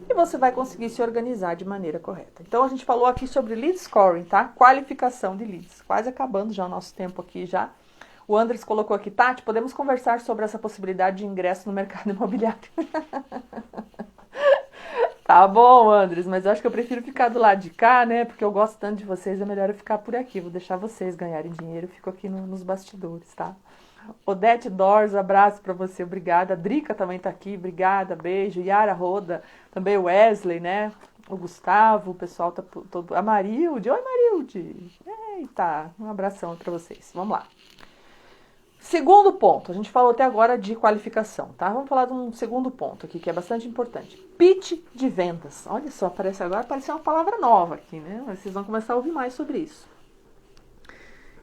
Speaker 1: e você vai conseguir se organizar de maneira correta. Então, a gente falou aqui sobre lead scoring, tá? Qualificação de leads. Quase acabando já o nosso tempo aqui já. O Andres colocou aqui, Tati, podemos conversar sobre essa possibilidade de ingresso no mercado imobiliário. Tá bom, Andres, mas eu acho que eu prefiro ficar do lado de cá, né? Porque eu gosto tanto de vocês, é melhor eu ficar por aqui. Vou deixar vocês ganharem dinheiro, eu fico aqui nos bastidores, tá? Odete Dors, abraço pra você, obrigada. A Drica também tá aqui, obrigada, beijo. Yara Roda, também o Wesley, né? O Gustavo, o pessoal tá todo... A Marilde, oi Marilde! Eita, um abração pra vocês, vamos lá. Segundo ponto, a gente falou até agora de qualificação, tá? Vamos falar de um segundo ponto aqui, que é bastante importante. Pitch de vendas. Olha só, apareceu uma palavra nova aqui, né? Vocês vão começar a ouvir mais sobre isso.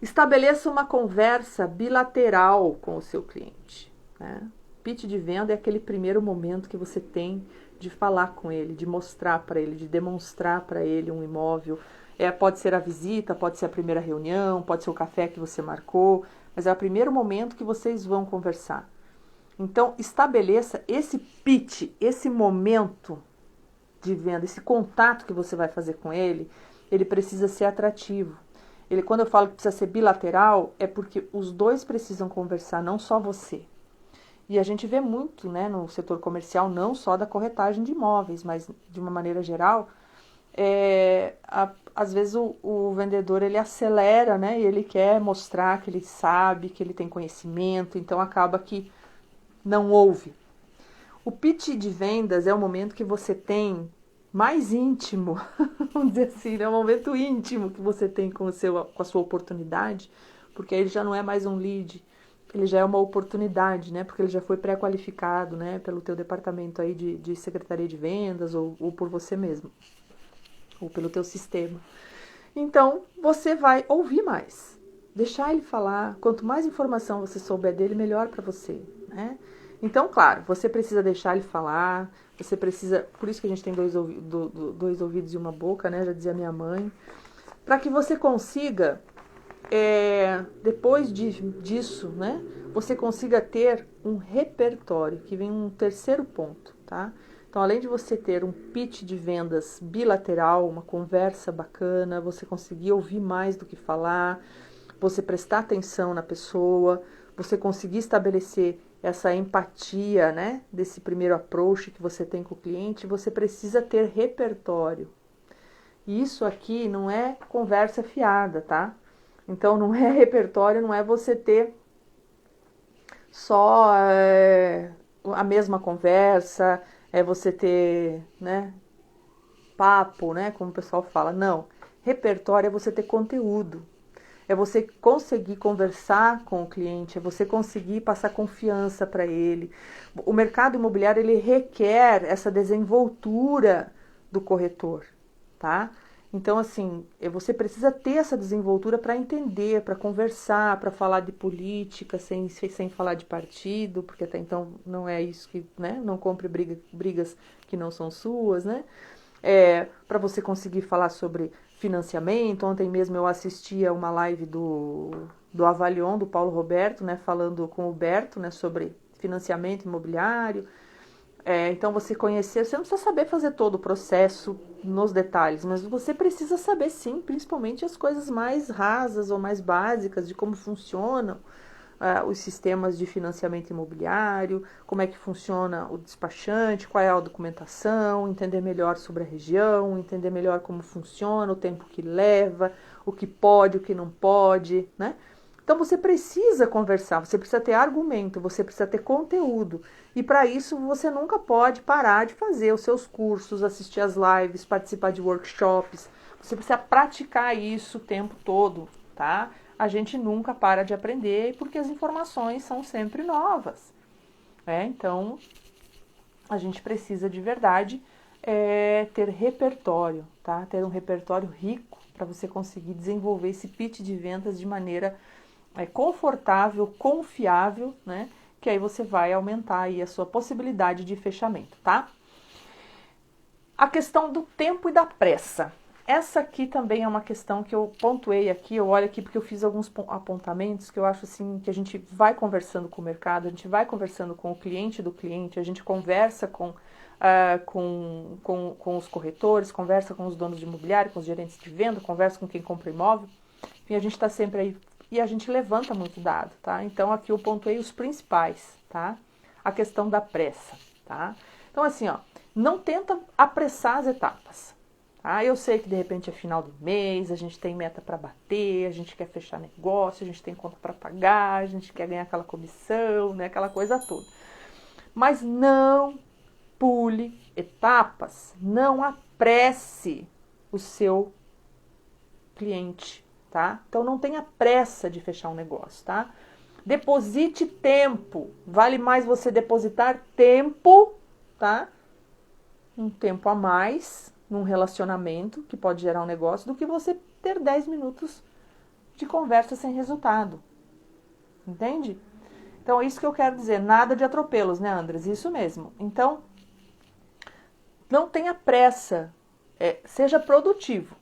Speaker 1: Estabeleça uma conversa bilateral com o seu cliente, né? Pitch de venda é aquele primeiro momento que você tem de falar com ele, de mostrar para ele, de demonstrar para ele um imóvel. Pode ser a visita, pode ser a primeira reunião, pode ser o café que você marcou, mas é o primeiro momento que vocês vão conversar. Então, estabeleça esse pitch, esse momento de venda, esse contato que você vai fazer com ele, ele precisa ser atrativo. Quando eu falo que precisa ser bilateral, é porque os dois precisam conversar, não só você. E a gente vê muito, né, no setor comercial, não só da corretagem de imóveis, mas de uma maneira geral, às vezes o vendedor ele acelera, né, e ele quer mostrar que ele sabe, que ele tem conhecimento, então acaba que não ouve. O pitch de vendas é o momento que você tem mais íntimo, vamos dizer assim, é um momento íntimo que você tem com a sua oportunidade, porque ele já não é mais um lead, ele já é uma oportunidade, né, porque ele já foi pré-qualificado, né, pelo teu departamento aí de secretaria de vendas ou por você mesmo, ou pelo teu sistema. Então, você vai ouvir mais, deixar ele falar, quanto mais informação você souber dele, melhor para você, né? Então, claro, você precisa deixar ele falar, você precisa... Por isso que a gente tem dois ouvidos e uma boca, né? Já dizia minha mãe. Para que você consiga, depois disso, né? Você consiga ter um repertório, que vem um terceiro ponto, tá? Então, além de você ter um pitch de vendas bilateral, uma conversa bacana, você conseguir ouvir mais do que falar, você prestar atenção na pessoa, você conseguir estabelecer essa empatia, né, desse primeiro approach que você tem com o cliente, você precisa ter repertório. E isso aqui não é conversa fiada, tá? Então, não é repertório, não é você ter só a mesma conversa, é você ter, né, papo, né, como o pessoal fala. Não, repertório é você ter conteúdo. É você conseguir conversar com o cliente, é você conseguir passar confiança para ele. O mercado imobiliário, ele requer essa desenvoltura do corretor, tá? Então, assim, você precisa ter essa desenvoltura para entender, para conversar, para falar de política, sem falar de partido, porque até então não é isso que, né? Não compre brigas que não são suas, né? Para você conseguir falar sobre financiamento. Ontem mesmo eu assisti a uma live do do Avalion, do Paulo Roberto, né, falando com o Berto, né, sobre financiamento imobiliário. Então você conhecer, você não precisa saber fazer todo o processo nos detalhes, mas você precisa saber sim, principalmente as coisas mais rasas ou mais básicas de como funcionam os sistemas de financiamento imobiliário, como é que funciona o despachante, qual é a documentação, entender melhor sobre a região, entender melhor como funciona, o tempo que leva, o que pode, o que não pode, né? Então você precisa conversar, você precisa ter argumento, você precisa ter conteúdo. E para isso você nunca pode parar de fazer os seus cursos, assistir as lives, participar de workshops. Você precisa praticar isso o tempo todo, tá? A gente nunca para de aprender porque as informações são sempre novas. Então, a gente precisa de verdade ter repertório, tá? Ter um repertório rico para você conseguir desenvolver esse pitch de vendas de maneira confortável, confiável, né? Que aí você vai aumentar aí a sua possibilidade de fechamento, tá? A questão do tempo e da pressa. Essa aqui também é uma questão que eu pontuei aqui, eu olho aqui porque eu fiz alguns apontamentos que eu acho assim que a gente vai conversando com o mercado, a gente vai conversando com o cliente do cliente, a gente conversa com os corretores, conversa com os donos de imobiliário, com os gerentes de venda, conversa com quem compra imóvel. Enfim, a gente está sempre aí e a gente levanta muito dado, tá? Então aqui eu pontuei os principais, tá? A questão da pressa, tá? Então assim, ó, não tenta apressar as etapas. Eu sei que de repente é final do mês, a gente tem meta para bater, a gente quer fechar negócio, a gente tem conta para pagar, a gente quer ganhar aquela comissão, né, aquela coisa toda. Mas não pule etapas, não apresse o seu cliente, tá? Então não tenha pressa de fechar um negócio, tá? Deposite tempo, vale mais você depositar tempo, tá? Um tempo a mais num relacionamento que pode gerar um negócio do que você ter 10 minutos de conversa sem resultado. Entende? Então é isso que eu quero dizer. Nada de atropelos, né, Andres? Isso mesmo. Então, não tenha pressa. Seja produtivo.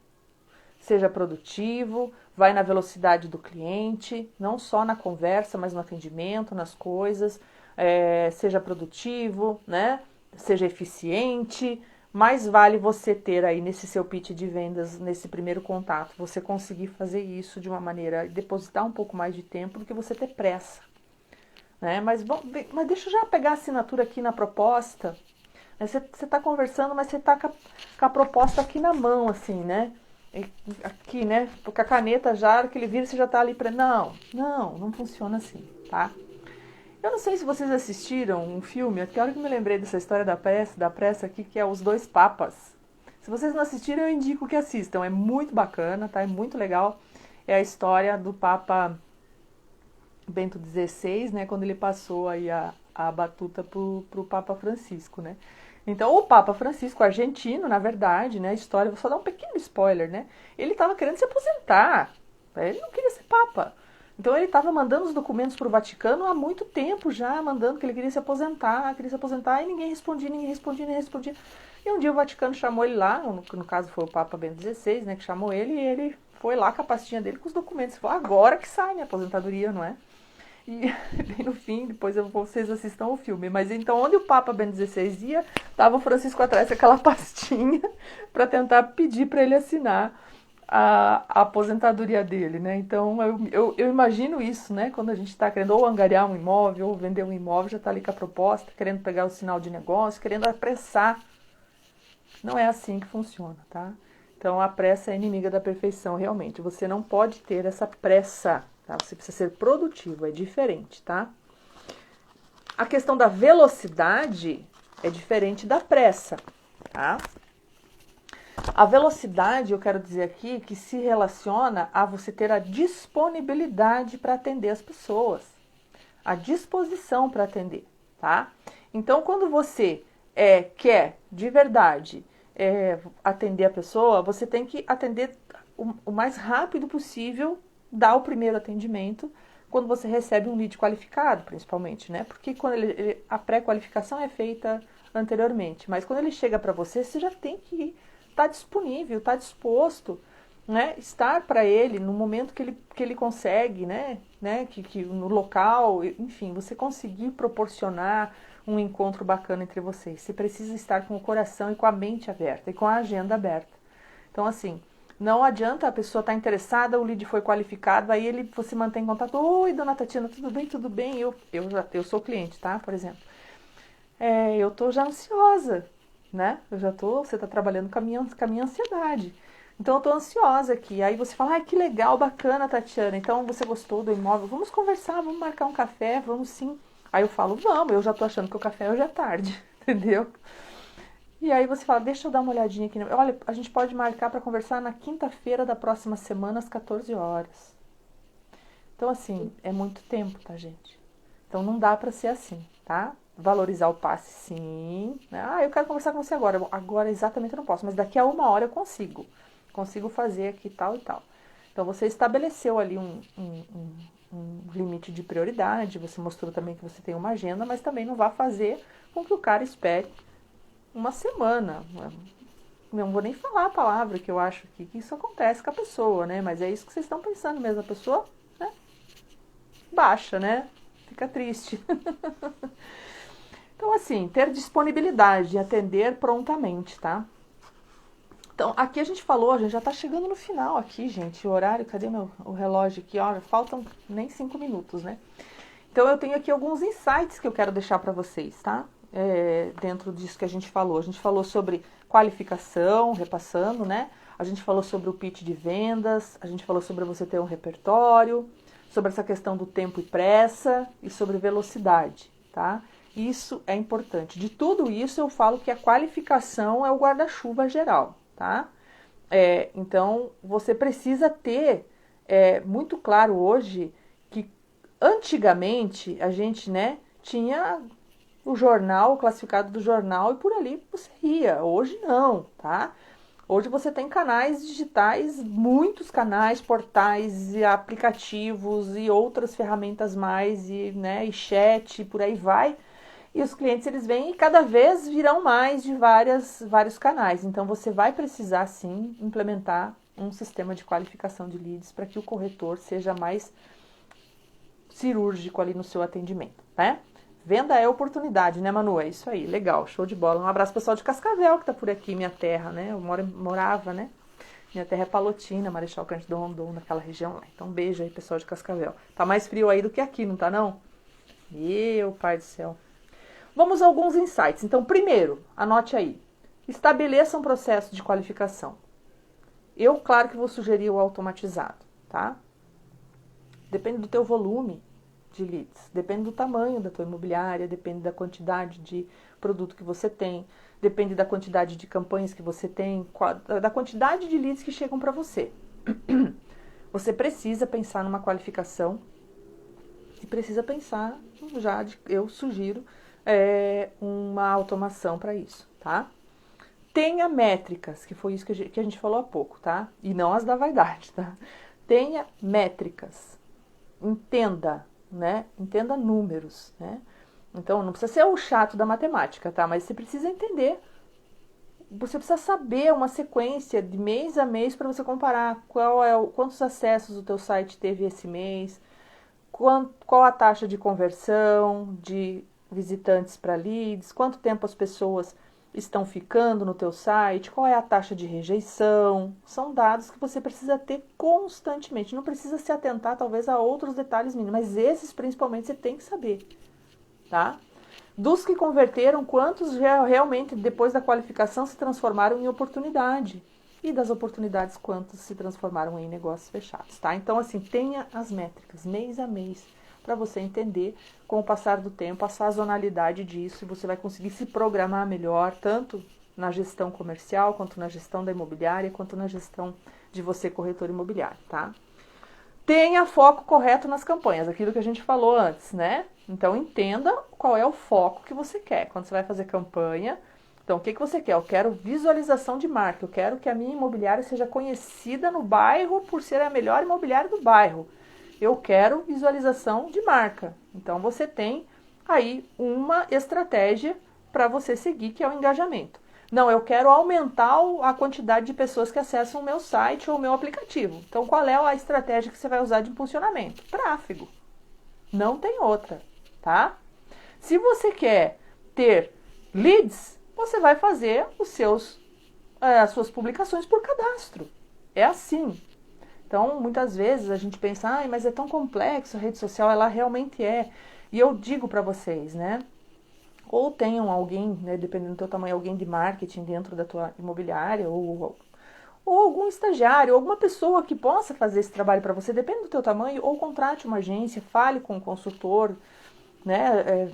Speaker 1: Seja produtivo, vai na velocidade do cliente, não só na conversa, mas no atendimento, nas coisas. Seja produtivo, né? Seja eficiente. Mais vale você ter aí nesse seu pitch de vendas, nesse primeiro contato, você conseguir fazer isso de uma maneira, depositar um pouco mais de tempo do que você ter pressa. Né? Mas deixa eu já pegar a assinatura aqui na proposta. Você está conversando, mas você está com a proposta aqui na mão, assim, né? Aqui, né? Porque a caneta já, que ele vira, você já está ali para... Não funciona assim, tá? Eu não sei se vocês assistiram um filme, até a hora que eu me lembrei dessa história da pressa aqui, que é Os Dois Papas. Se vocês não assistiram, eu indico que assistam. É muito bacana, tá? É muito legal. É a história do Papa Bento XVI, né? Quando ele passou aí a batuta pro Papa Francisco, né? Então, o Papa Francisco, argentino, na verdade, né? A história, vou só dar um pequeno spoiler, né? Ele estava querendo se aposentar. Ele não queria ser Papa. Então ele estava mandando os documentos para o Vaticano há muito tempo já, mandando que ele queria se aposentar, e ninguém respondia. E um dia o Vaticano chamou ele lá, no caso foi o Papa Bento XVI, né, que chamou ele, e ele foi lá com a pastinha dele com os documentos. Ele falou, agora que sai minha aposentadoria, não é? E bem no fim, depois vocês assistam o filme. Mas então, onde o Papa Bento XVI ia, estava o Francisco atrás com aquela pastinha para tentar pedir para ele assinar a aposentadoria dele, né? Então, eu imagino isso, né? Quando a gente está querendo ou angariar um imóvel, ou vender um imóvel, já está ali com a proposta, querendo pegar o sinal de negócio, querendo apressar. Não é assim que funciona, tá? Então, a pressa é inimiga da perfeição, realmente. Você não pode ter essa pressa, tá? Você precisa ser produtivo, é diferente, tá? A questão da velocidade é diferente da pressa, tá? A velocidade, eu quero dizer aqui, que se relaciona a você ter a disponibilidade para atender as pessoas, a disposição para atender, tá? Então, quando você quer de verdade atender a pessoa, você tem que atender o mais rápido possível, dar o primeiro atendimento quando você recebe um lead qualificado, principalmente, né? Porque quando a pré-qualificação é feita anteriormente, mas quando ele chega para você, você já tem que estar disponível, estar disposto, né, estar para ele no momento que ele consegue, né, que no local, enfim, você conseguir proporcionar um encontro bacana entre vocês. Você precisa estar com o coração e com a mente aberta e com a agenda aberta. Então, assim, não adianta a pessoa estar interessada, o lead foi qualificado, aí você mantém contato. Oi, dona Tatiana, tudo bem? Tudo bem? Eu sou cliente, tá? Por exemplo. Eu tô já ansiosa, né? Você tá trabalhando com a minha ansiedade. Então, eu tô ansiosa aqui. Aí você fala, ai, que legal, bacana, Tatiana. Então, você gostou do imóvel? Vamos conversar, vamos marcar um café, vamos sim. Aí eu falo, vamos, eu já tô achando que o café hoje é tarde, entendeu? E aí você fala, deixa eu dar uma olhadinha aqui. Olha, a gente pode marcar para conversar na quinta-feira da próxima semana, às 14 horas. Então, assim, é muito tempo, tá, gente? Então, não dá para ser assim, tá? Valorizar o passe, sim. Ah, eu quero conversar com você agora. Bom, agora exatamente eu não posso, mas daqui a 1 hora eu consigo. Consigo fazer aqui tal e tal. Então, você estabeleceu ali um limite de prioridade, você mostrou também que você tem uma agenda, mas também não vá fazer com que o cara espere uma semana. Não vou nem falar a palavra que eu acho que isso acontece com a pessoa, né? Mas é isso que vocês estão pensando mesmo. A pessoa, né, baixa, né? Fica triste. Então, assim, ter disponibilidade de atender prontamente, tá? Então, aqui a gente falou, a gente já tá chegando no final aqui, gente. O horário, cadê o relógio aqui? Ó, faltam nem 5 minutos, né? Então, eu tenho aqui alguns insights que eu quero deixar para vocês, tá? Dentro disso que a gente falou. A gente falou sobre qualificação, repassando, né? A gente falou sobre o pitch de vendas, a gente falou sobre você ter um repertório, sobre essa questão do tempo e pressa e sobre velocidade, tá? Isso é importante. De tudo isso, eu falo que a qualificação é o guarda-chuva geral, tá? Então, você precisa ter muito claro hoje que antigamente a gente, né, tinha o jornal, o classificado do jornal e por ali você ia. Hoje não, tá? Hoje você tem canais digitais, muitos canais, portais e aplicativos e outras ferramentas mais e, né, e chat, por aí vai. E os clientes, eles vêm e cada vez virão mais de vários canais. Então, você vai precisar, sim, implementar um sistema de qualificação de leads para que o corretor seja mais cirúrgico ali no seu atendimento, né? Venda é oportunidade, né, Manu? É isso aí, legal, show de bola. Um abraço pessoal de Cascavel, que tá por aqui, minha terra, né? Eu morava, né? Minha terra é Palotina, Marechal Cândido Rondon, naquela região lá. Então, beijo aí, pessoal de Cascavel. Tá mais frio aí do que aqui, não tá, não? Meu pai do céu. Vamos a alguns insights. Então, primeiro, anote aí. Estabeleça um processo de qualificação. Eu, claro que vou sugerir o automatizado, tá? Depende do teu volume de leads, depende do tamanho da tua imobiliária, depende da quantidade de produto que você tem, depende da quantidade de campanhas que você tem, da quantidade de leads que chegam para você. Você precisa pensar numa qualificação e precisa pensar, eu sugiro, uma automação para isso, tá? Tenha métricas, que foi isso que a gente falou há pouco, tá? E não as da vaidade, tá? Tenha métricas. Entenda, né? Entenda números, né? Então, não precisa ser o chato da matemática, tá? Mas você precisa entender. Você precisa saber uma sequência de mês a mês para você comparar quantos acessos o teu site teve esse mês, qual a taxa de conversão de visitantes para leads, quanto tempo as pessoas estão ficando no teu site, qual é a taxa de rejeição. São dados que você precisa ter constantemente. Não precisa se atentar talvez a outros detalhes mínimos, mas esses principalmente você tem que saber, tá? Dos que converteram, quantos realmente depois da qualificação se transformaram em oportunidade? E das oportunidades, quantos se transformaram em negócios fechados, tá? Então, assim, tenha as métricas mês a mês para você entender, com o passar do tempo, a sazonalidade disso, e você vai conseguir se programar melhor, tanto na gestão comercial, quanto na gestão da imobiliária, quanto na gestão de você, corretor imobiliário, tá? Tenha foco correto nas campanhas, aquilo que a gente falou antes, né? Então, entenda qual é o foco que você quer. Quando você vai fazer campanha, então, o que você quer? Eu quero visualização de marca, eu quero que a minha imobiliária seja conhecida no bairro por ser a melhor imobiliária do bairro. Eu quero visualização de marca. Então, você tem aí uma estratégia para você seguir, que é o engajamento. Não, eu quero aumentar a quantidade de pessoas que acessam o meu site ou o meu aplicativo. Então, qual é a estratégia que você vai usar de impulsionamento? Tráfego. Não tem outra, tá? Se você quer ter leads, você vai fazer as suas publicações por cadastro. É assim. Então, muitas vezes a gente pensa, mas é tão complexo a rede social, ela realmente é. E eu digo para vocês, né? Ou tenham alguém, né, dependendo do teu tamanho, alguém de marketing dentro da tua imobiliária, ou algum estagiário, ou alguma pessoa que possa fazer esse trabalho para você, depende do teu tamanho, ou contrate uma agência, fale com um consultor, né?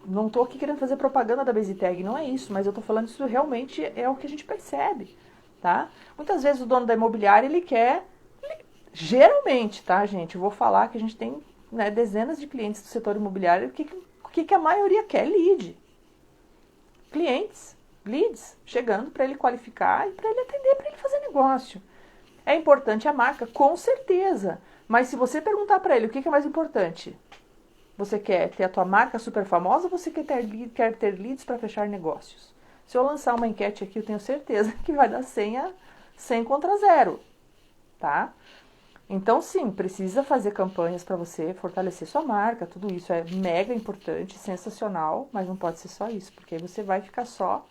Speaker 1: Não estou aqui querendo fazer propaganda da BaseTag, não é isso, mas eu estou falando isso realmente é o que a gente percebe, tá? Muitas vezes o dono da imobiliária, ele quer, geralmente, tá, gente? Eu vou falar que a gente tem, né, dezenas de clientes do setor imobiliário, o que a maioria quer? Lead. Clientes, leads, chegando para ele qualificar e para ele atender, para ele fazer negócio. É importante a marca? Com certeza. Mas se você perguntar para ele o que é mais importante, você quer ter a tua marca super famosa ou você quer ter leads para fechar negócios? Se eu lançar uma enquete aqui, eu tenho certeza que vai dar 100 contra 0, tá? Então, sim, precisa fazer campanhas para você fortalecer sua marca, tudo isso é mega importante, sensacional, mas não pode ser só isso, porque aí você vai ficar só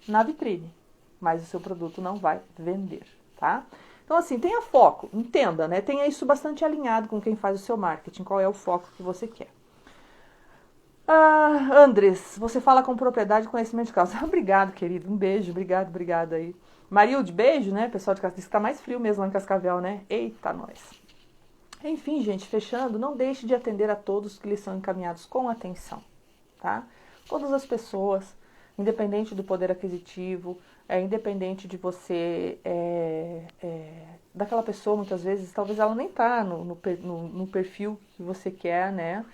Speaker 1: na vitrine, mas o seu produto não vai vender, tá? Então, assim, tenha foco, entenda, né? Tenha isso bastante alinhado com quem faz o seu marketing, qual é o foco que você quer. Andres, você fala com propriedade e conhecimento de causa. Obrigado, querido, um beijo, obrigado aí. Marilde, beijo, né? Pessoal de Cascavel, diz que tá mais frio mesmo lá em Cascavel, né? Eita, nós. Enfim, gente, fechando, não deixe de atender a todos que lhes são encaminhados com atenção, tá? Todas as pessoas, independente do poder aquisitivo, independente de você, daquela pessoa, muitas vezes, talvez ela nem tá no perfil que você quer, né?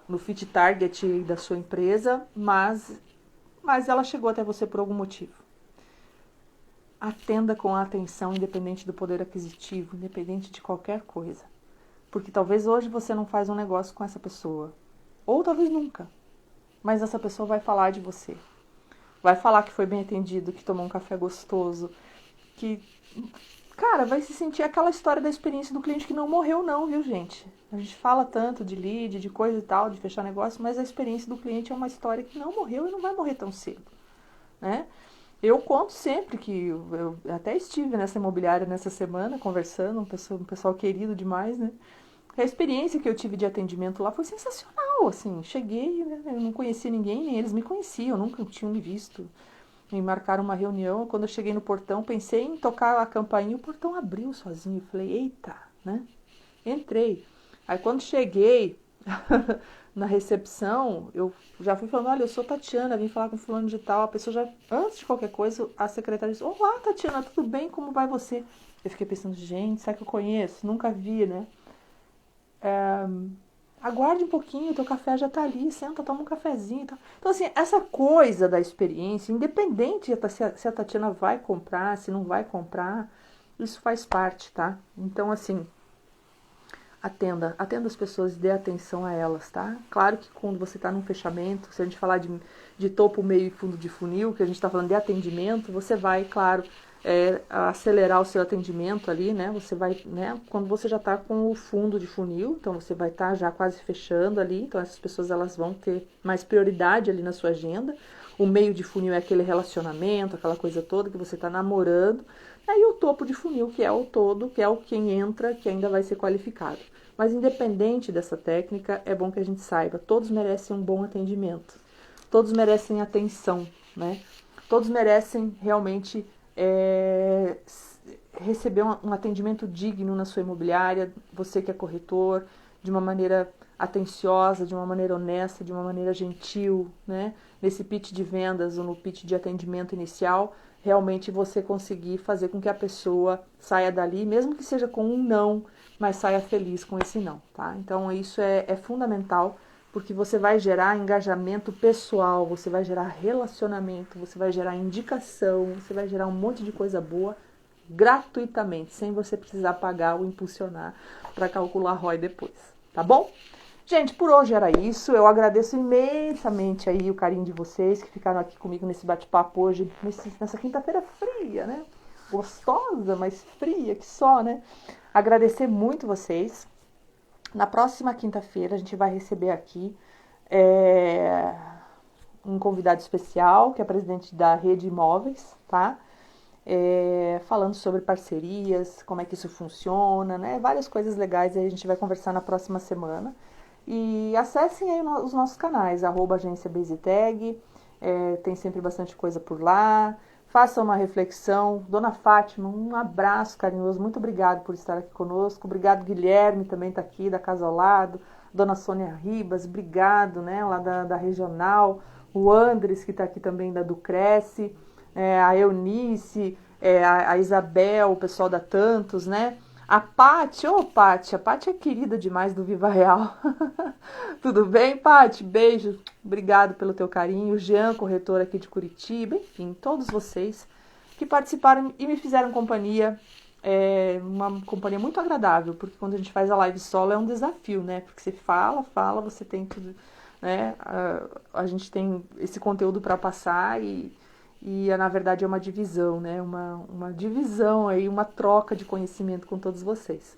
Speaker 1: No fit target da sua empresa, mas ela chegou até você por algum motivo. Atenda com atenção, independente do poder aquisitivo, independente de qualquer coisa. Porque talvez hoje você não faz um negócio com essa pessoa. Ou talvez nunca. Mas essa pessoa vai falar de você. Vai falar que foi bem atendido, que tomou um café gostoso, que... Cara, vai se sentir aquela história da experiência do cliente que não morreu não, viu, gente? A gente fala tanto de lead, de coisa e tal, de fechar negócio, mas a experiência do cliente é uma história que não morreu e não vai morrer tão cedo, né? Eu conto sempre que eu até estive nessa imobiliária nessa semana, conversando, um pessoal querido demais, né? A experiência que eu tive de atendimento lá foi sensacional, assim, cheguei, né? Eu não conhecia ninguém, nem eles me conheciam, nunca tinham me visto. Me marcaram uma reunião, quando eu cheguei no portão, pensei em tocar a campainha, o portão abriu sozinho, eu falei, eita, né? Entrei. Aí quando cheguei na recepção, eu já fui falando, olha, eu sou Tatiana, vim falar com fulano de tal, a pessoa já, antes de qualquer coisa, a secretária disse, olá, Tatiana, tudo bem, como vai você? Eu fiquei pensando, gente, será que eu conheço? Nunca vi, né? Aguarde um pouquinho, teu café já tá ali, senta, toma um cafezinho e tal. Então, assim, essa coisa da experiência, independente se a Tatiana vai comprar, se não vai comprar, isso faz parte, tá? Então, assim, atenda as pessoas e dê atenção a elas, tá? Claro que quando você tá num fechamento, se a gente falar de topo, meio e fundo de funil, que a gente tá falando de atendimento, você vai, claro, acelerar o seu atendimento ali, né? Você vai, né? Quando você já está com o fundo de funil, então você vai estar já quase fechando ali, então essas pessoas elas vão ter mais prioridade ali na sua agenda. O meio de funil é aquele relacionamento, aquela coisa toda que você está namorando. Aí o topo de funil, que é o todo, que é o quem entra, que ainda vai ser qualificado. Mas independente dessa técnica, é bom que a gente saiba, todos merecem um bom atendimento. Todos merecem atenção, né? Todos merecem realmente receber um atendimento digno na sua imobiliária, você que é corretor, de uma maneira atenciosa, de uma maneira honesta, de uma maneira gentil, né? Nesse pitch de vendas ou no pitch de atendimento inicial, realmente você conseguir fazer com que a pessoa saia dali, mesmo que seja com um não, mas saia feliz com esse não, tá? Então isso é fundamental, porque você vai gerar engajamento pessoal, você vai gerar relacionamento, você vai gerar indicação, você vai gerar um monte de coisa boa gratuitamente, sem você precisar pagar ou impulsionar para calcular ROI depois, tá bom? Gente, por hoje era isso. Eu agradeço imensamente aí o carinho de vocês que ficaram aqui comigo nesse bate-papo hoje, nessa quinta-feira fria, né? Gostosa, mas fria que só, né? Agradecer muito vocês. Na próxima quinta-feira a gente vai receber aqui um convidado especial, que é presidente da Rede Imóveis, tá? Falando sobre parcerias, como é que isso funciona, né? Várias coisas legais aí a gente vai conversar na próxima semana. E acessem aí os nossos canais, @agência Basitag, tem sempre bastante coisa por lá. Façam uma reflexão. Dona Fátima, um abraço carinhoso, muito obrigado por estar aqui conosco. Obrigado, Guilherme, também está aqui, da Casa ao Lado. Dona Sônia Ribas, obrigado, né, lá da Regional. O Andres, que está aqui também da do Cresce. A Eunice, a Isabel, o pessoal da Tantos, né? A Paty, Paty, a Paty é querida demais do Viva Real. Tudo bem, Paty? Beijo, obrigado pelo teu carinho. O Jean, corretor aqui de Curitiba, enfim, todos vocês que participaram e me fizeram companhia, uma companhia muito agradável, porque quando a gente faz a live solo é um desafio, né? Porque você fala, você tem tudo, né? A gente tem esse conteúdo para passar e na verdade é uma divisão, né? Uma divisão aí, uma troca de conhecimento com todos vocês.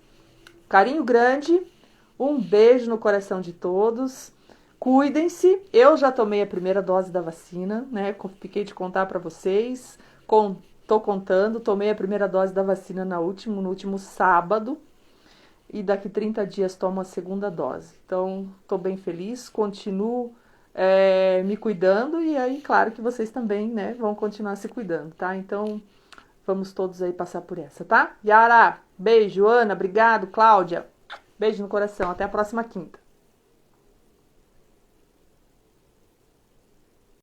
Speaker 1: Carinho grande, um beijo no coração de todos. Cuidem-se. Eu já tomei a primeira dose da vacina, né? Fiquei de contar para vocês. Tô contando, tomei a primeira dose da vacina no último sábado. E daqui 30 dias tomo a segunda dose. Então, tô bem feliz, continuo me cuidando e aí, claro que vocês também, né, vão continuar se cuidando, tá? Então, vamos todos aí passar por essa, tá? Yara, beijo, Ana, obrigado, Cláudia, beijo no coração, até a próxima quinta.